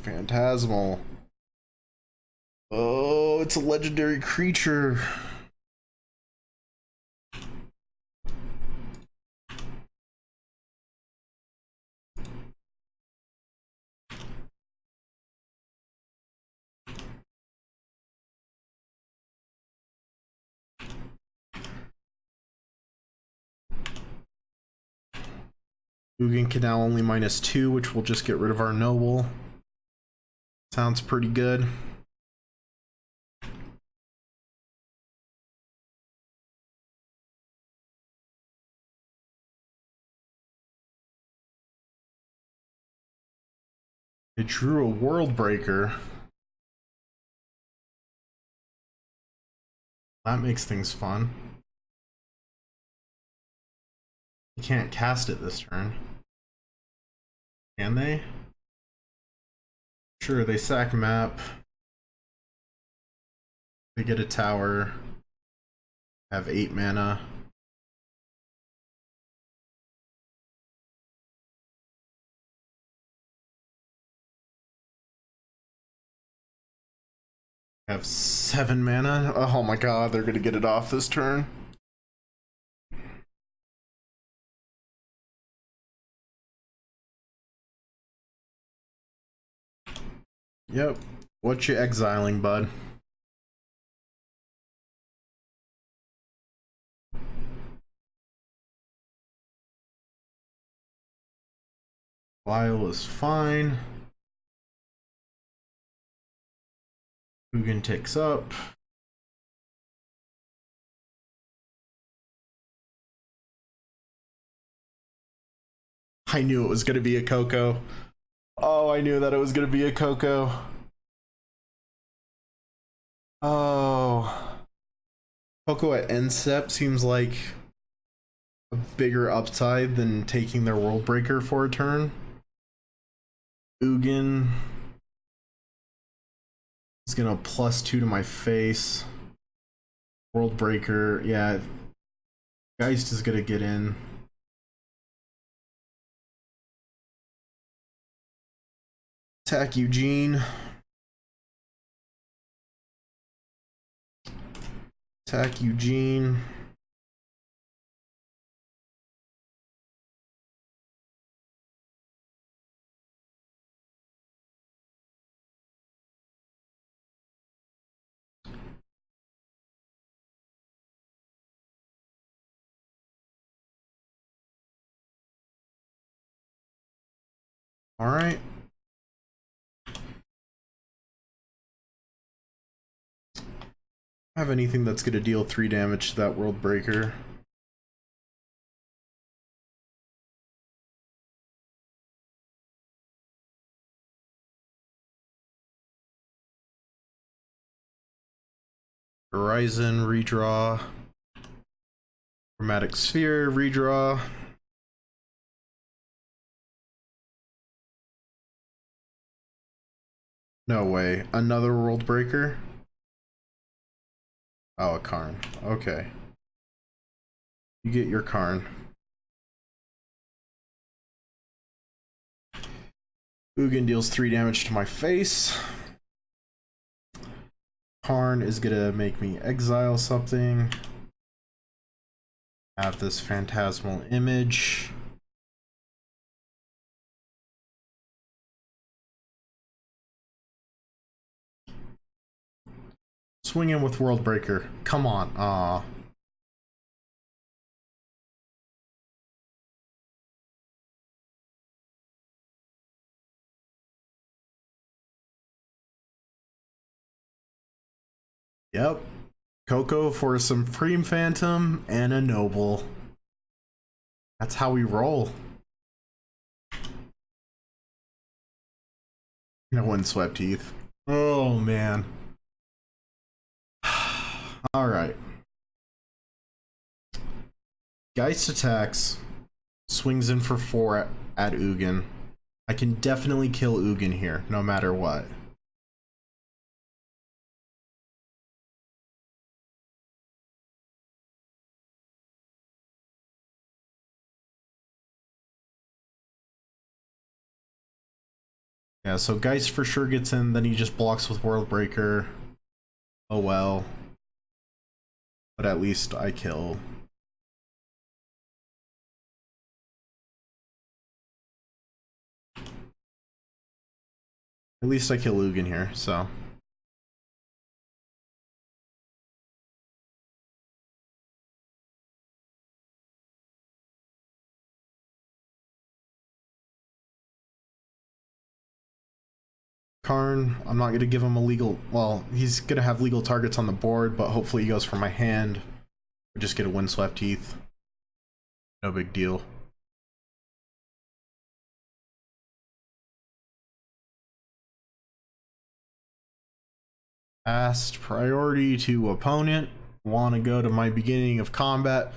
Phantasmal. Oh, it's a legendary creature. Ugin can now only -2, which will just get rid of our noble. Sounds pretty good. It drew a World Breaker. That makes things fun. You can't cast it this turn. Can they? Sure, they sack map. They get a tower. Have 8 mana. Have 7 mana. Oh my god, they're gonna get it off this turn. Yep. What you exiling, bud? Lyle is fine. Ugin ticks up. I knew it was gonna be a Coco. Oh, I knew that it was gonna be a Coco. Oh. Coco at end step seems like a bigger upside than taking their World Breaker for a turn. Ugin is gonna +2 to my face. World Breaker, yeah. Geist is gonna get in. Attack Eugene. Attack Eugene. All right. Have anything that's going to deal 3 damage to that World Breaker. Horizon, redraw. Chromatic Sphere, redraw. No way. Another World Breaker? Oh, a Karn. Okay. You get your Karn. Ugin deals 3 damage to my face. Karn is gonna make me exile something. Have this phantasmal image. Swing in with World Breaker. Come on. Aw. Yep. Coco for some Supreme Phantom and a Noble. That's how we roll. No Windswept Teeth. Oh, man. Alright. Geist attacks. Swings in for 4 at Ugin. I can definitely kill Ugin here, no matter what. Yeah, so Geist for sure gets in, then he just blocks with World Breaker. Oh well. But at least I kill. At least I kill Ugin here, so. Karn, I'm not going to give him a legal... Well, he's going to have legal targets on the board, but hopefully he goes for my hand. We just get a Windswept Teeth. No big deal. Asked priority to opponent. Want to go to my beginning of combat.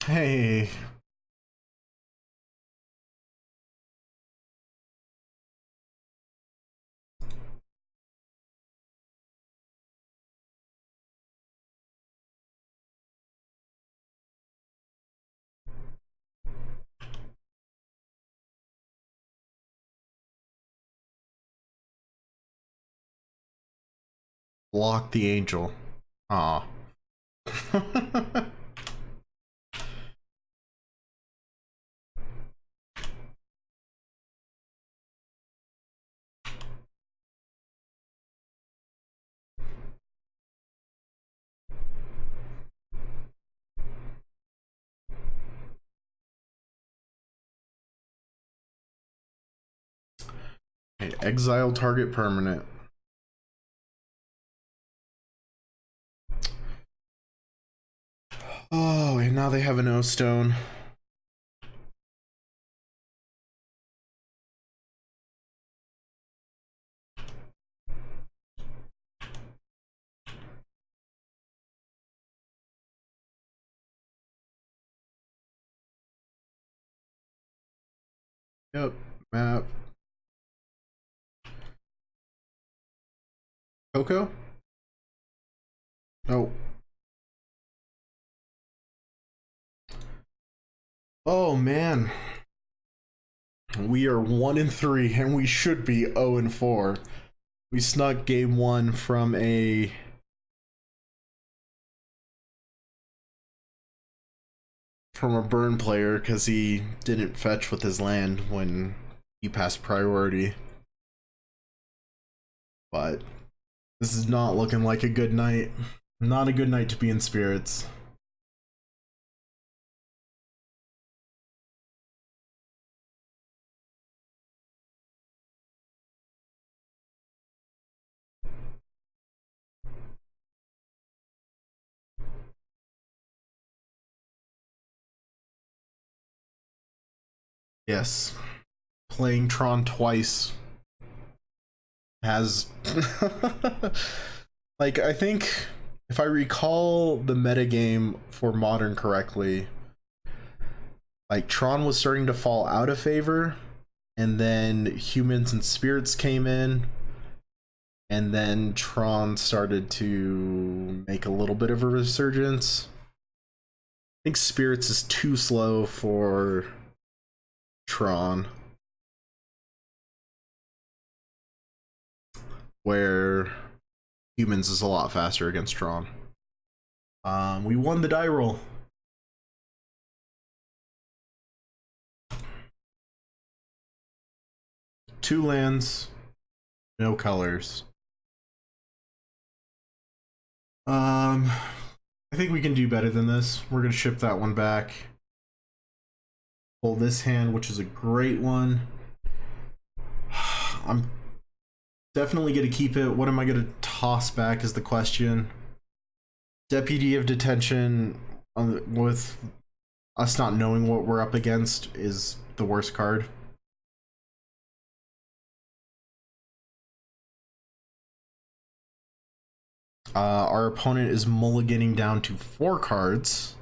Hey. Block the angel. Aw. Okay, exile target permanent. Oh, and now they have an O-Stone. Yep, map. Coco? Oh. Oh man. We are 1-3 and we should be 0-4. We snuck game 1 from a burn player because he didn't fetch with his land when he passed priority. But this is not looking like a good night. Not a good night to be in spirits. Yes. Playing Tron twice has like, I think if I recall the metagame for Modern correctly, like Tron was starting to fall out of favor, and then Humans and Spirits came in, and then Tron started to make a little bit of a resurgence. I think Spirits is too slow for Tron, where Humans is a lot faster against Tron. We won the die roll. Two lands, no colors. I think we can do better than this. We're gonna ship that one back. Pull this hand, which is a great one. I'm definitely gonna keep it. What am I gonna toss back is the question. Deputy of Detention, with us not knowing what we're up against, is the worst card. Our opponent is mulliganing down to 4 cards.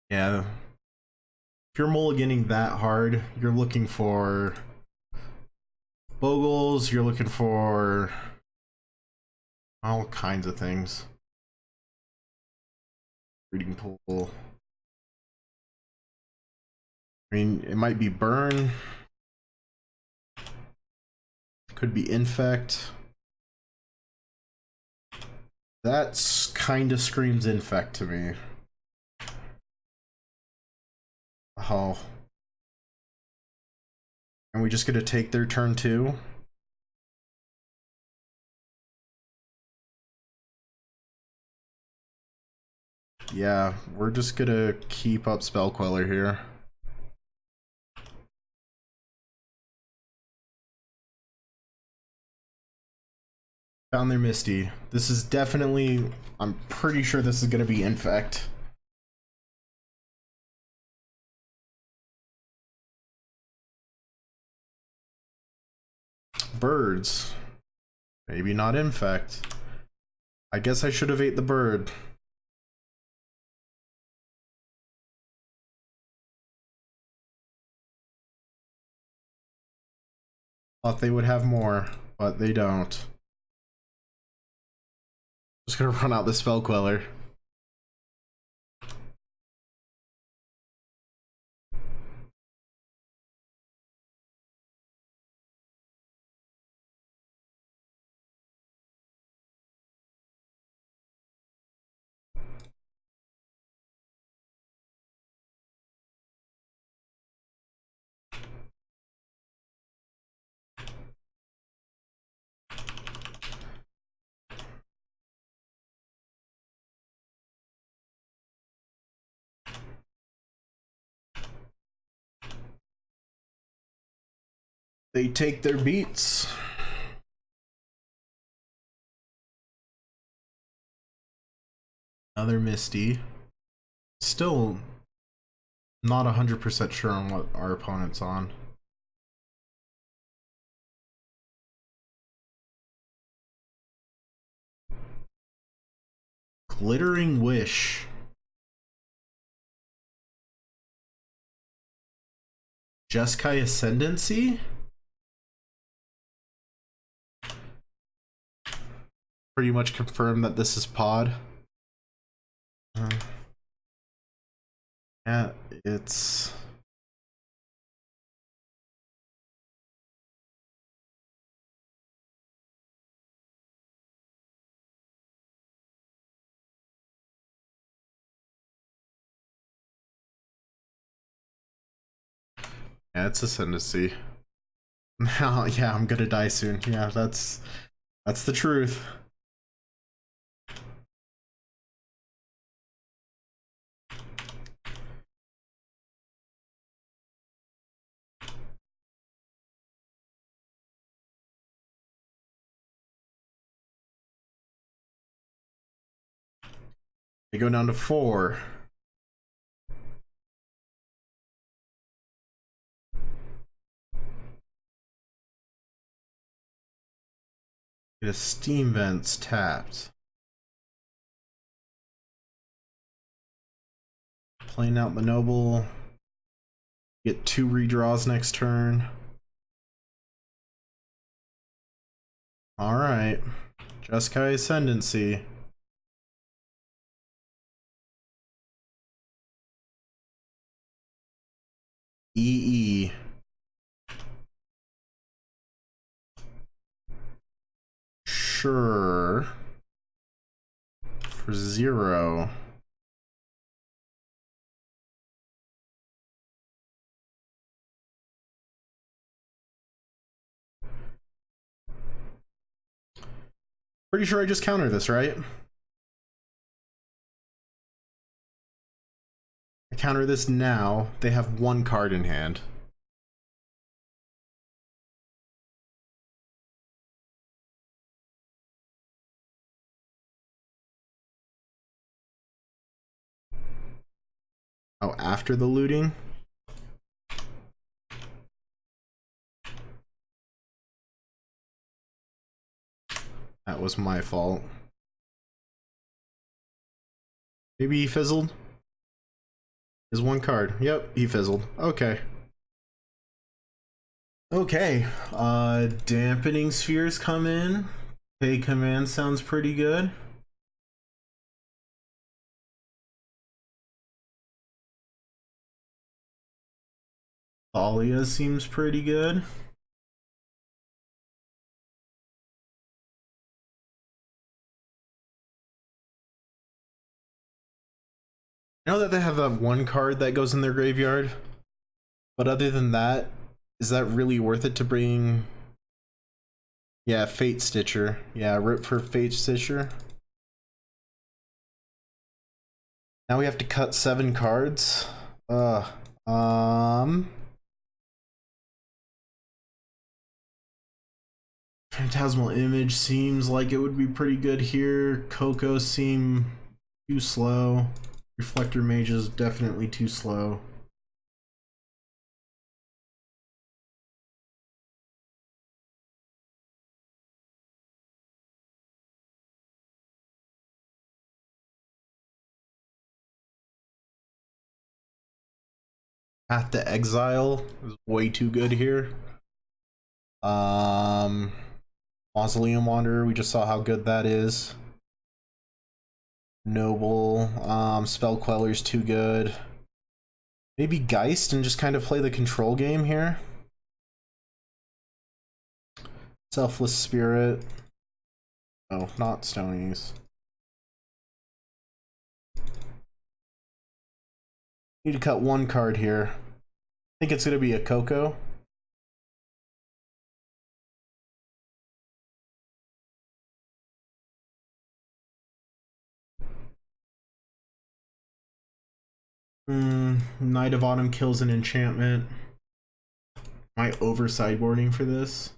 Yeah. If you're mulliganing that hard, you're looking for Bogles, you're looking for all kinds of things. Reading pool. I mean, it might be burn. Could be infect. That's kind of screams infect to me. Oh. And we just gonna take their turn too? Yeah, we're just gonna keep up Spell Queller here. Found their Misty. This is definitely, I'm pretty sure this is gonna be infect. Birds. Maybe not infect. I guess I should have ate the bird. Thought they would have more, but they don't. Just gonna run out the Spell Queller. They take their beats. Another Misty. Still not 100% sure on what our opponent's on. Glittering Wish. Jeskai Ascendancy? Pretty much confirmed that this is pod. Yeah, it's... Yeah, it's Ascendancy. Yeah, I'm gonna die soon. Yeah, that's the truth. They go down to 4. Get a Steam Vents tapped. Playing out the Noble. Get 2 redraws next turn. Alright. Jeskai Ascendancy. EE. Sure. For 0. Pretty sure I just counter this, right? I counter this now. They have 1 card in hand. Oh, after the looting? That was my fault. Maybe he fizzled? Is 1 card. Yep, he fizzled. Okay. Okay. Dampening spheres come in. Pay command sounds pretty good. Thalia seems pretty good. I know that they have that 1 card that goes in their graveyard, but other than that, is that really worth it to bring? Yeah, Fate Stitcher. Yeah, rip for Fate Stitcher. Now we have to cut 7 cards. Phantasmal Image seems like it would be pretty good here. Coco seem too slow. Reflector Mage is definitely too slow. Path to Exile is way too good here. Mausoleum Wanderer, we just saw how good that is. Noble, Spell Queller's too good. Maybe Geist and just kind of play the control game here. Selfless Spirit. Oh, not Stonies. Need to cut 1 card here. I think it's going to be a Coco. Knight of Autumn kills an enchantment. Am I over sideboarding for this?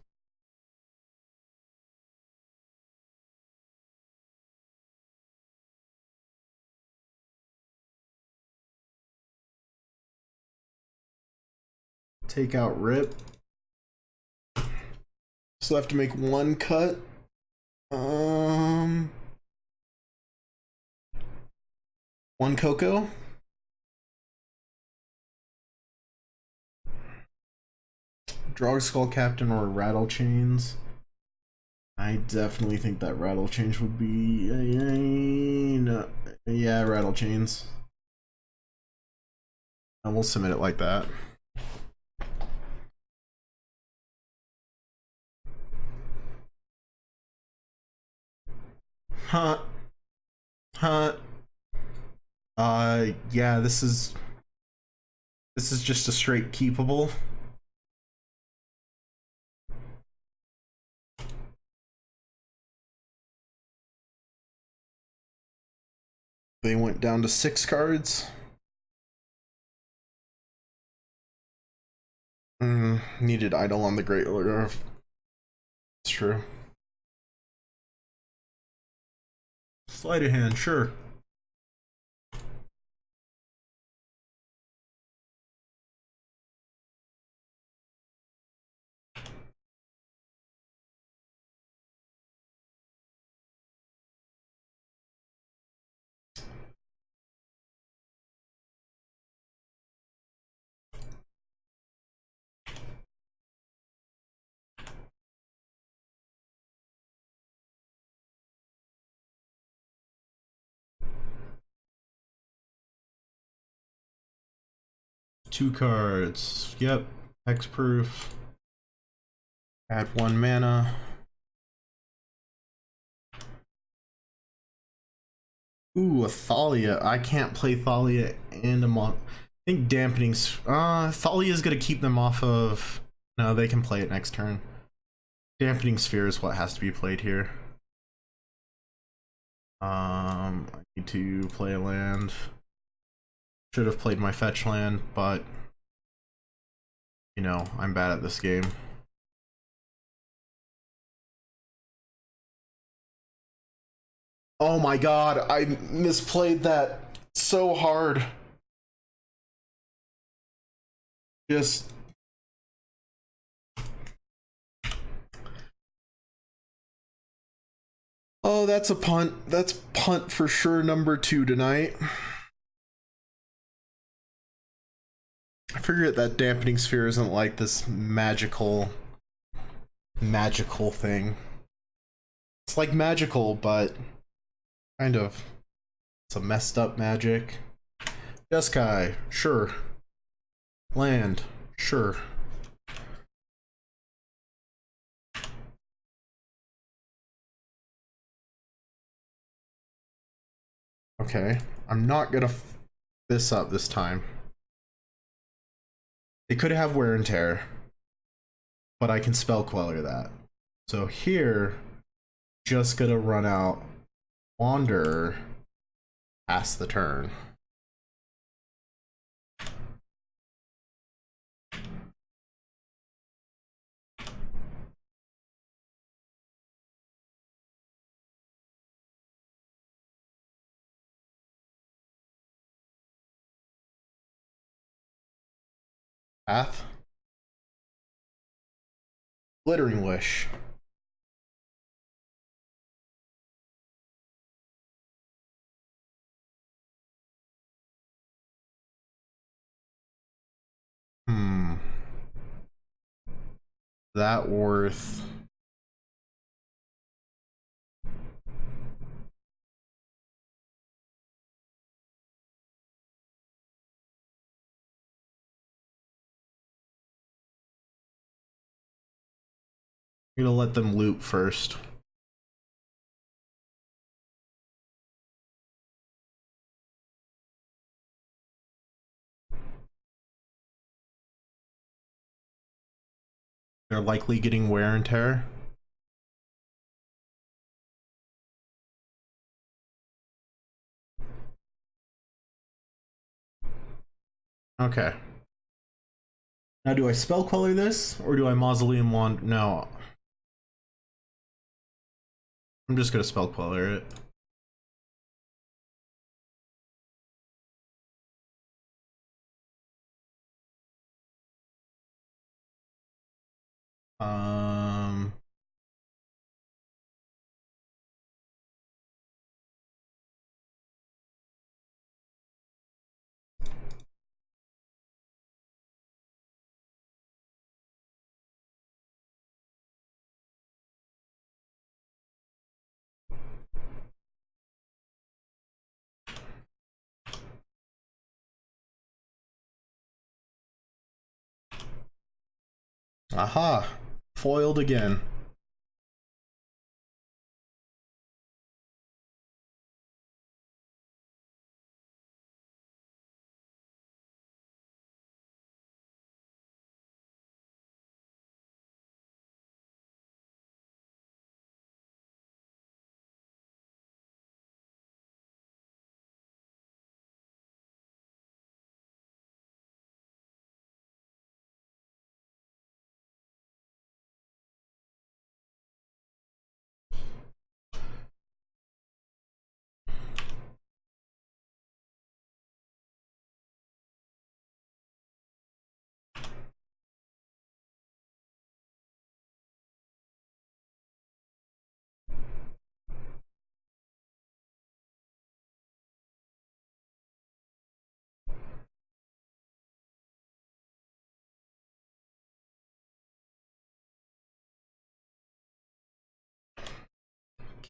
Take out Rip. Still have to make 1 cut. 1 Coco. Draw a Skull Captain or Rattle Chains. I definitely think that Rattle Chains would be no. Yeah, Rattle Chains. And we'll submit it like that. Huh. Yeah, this is just a straight keepable. They went down to 6 cards. Needed Idol on the Great Order. It's true. Sleight of hand, sure. 2 cards. Yep. Hexproof. Add 1 mana. Ooh, a Thalia. I can't play Thalia and a Mon. I think Dampening's. Thalia is gonna keep them off of. No, they can play it next turn. Dampening Sphere is what has to be played here. I need to play a land. Should have played my fetch land, but you know, I'm bad at this game. Oh my god, I misplayed that so hard. Just oh, that's a punt. That's punt for sure, number 2 tonight. I forget that Dampening Sphere isn't like this magical thing. It's like magical, but kind of. It's a messed up magic. Jeskai, sure. Land, sure. Okay, I'm not gonna f this up this time. They could have wear and tear, but I can spell queller that. So here, just gonna run out Wander past the turn. Path. Glittering Wish. That worth. I'm gonna let them loot first. They're likely getting wear and tear. Okay. Now, do I spell queller this, or do I Mausoleum Wand? No. I'm just gonna spell queller it. Um. Aha! Foiled again.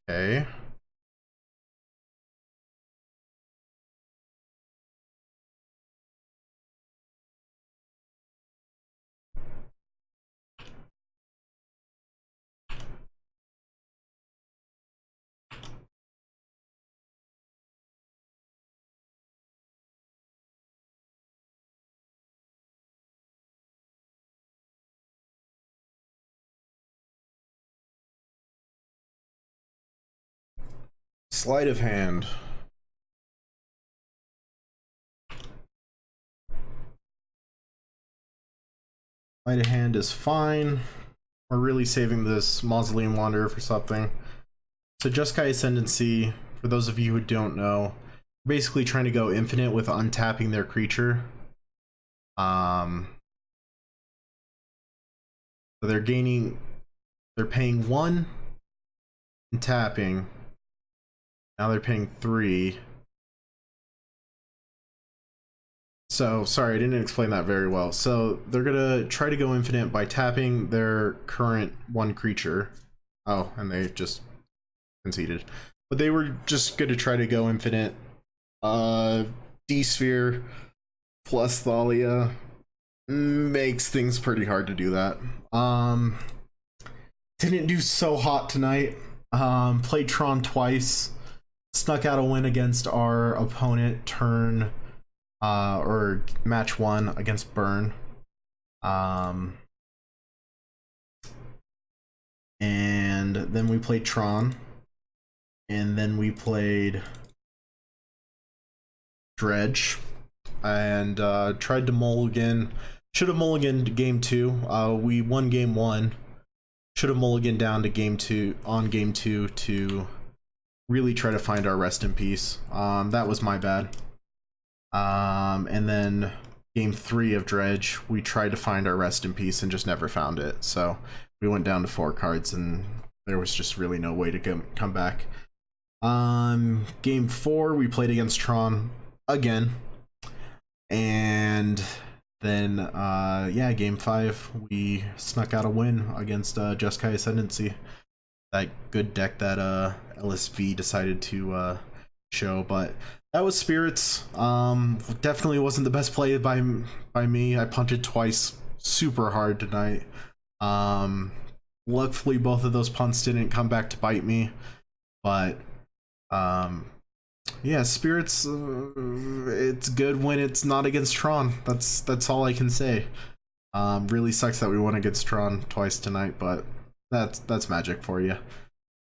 Okay. Sleight of hand. Sleight of hand is fine. We're really saving this Mausoleum Wanderer for something. So Jeskai Ascendancy, for those of you who don't know, basically trying to go infinite with untapping their creature. So they're paying 1 and tapping. Now they're paying 3. So, sorry, I didn't explain that very well. So, they're gonna try to go infinite by tapping their current 1 creature. Oh, and they just conceded. But they were just gonna try to go infinite. D-Sphere plus Thalia makes things pretty hard to do that. Didn't do so hot tonight. Played Tron twice. Snuck out a win against our opponent turn or match 1 against Burn. And then we played Tron. And then we played Dredge. And tried to mulligan. Should have mulliganed game 2. We won game 1. Should have mulliganed down to game 2 on game 2 to really try to find our rest in peace. That was my bad. And then game 3 of Dredge, we tried to find our rest in peace and just never found it. So we went down to 4 cards and there was just really no way to come back. Game 4, we played against Tron again. And then, yeah, game 5, we snuck out a win against Jeskai Ascendancy. That good deck that LSV decided to show, but that was Spirits. Definitely wasn't the best play by me. I punted twice super hard tonight. Luckily both of those punts didn't come back to bite me, but yeah, Spirits, it's good when it's not against Tron. That's all I can say. Really sucks that we won against Tron twice tonight, but that's magic for you.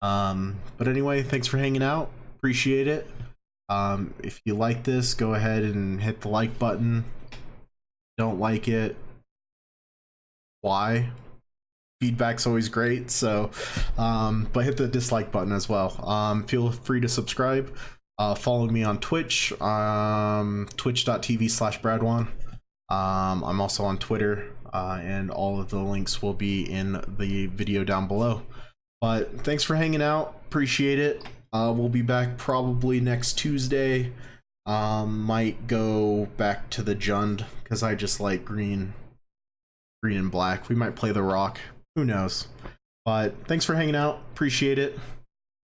But anyway, thanks for hanging out. Appreciate it. If you like this, go ahead and hit the like button. Don't like it, why? Feedback's always great, so but hit the dislike button as well. Feel free to subscribe. Follow me on Twitch, twitch.tv/Bradwan. I'm also on Twitter, and all of the links will be in the video down below. But thanks for hanging out. Appreciate it. We'll be back probably next Tuesday. Might go back to the Jund because I just like green and black. We might play the Rock. Who knows? But thanks for hanging out. Appreciate it.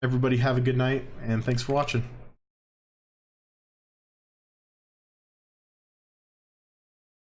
Everybody have a good night, and thanks for watching.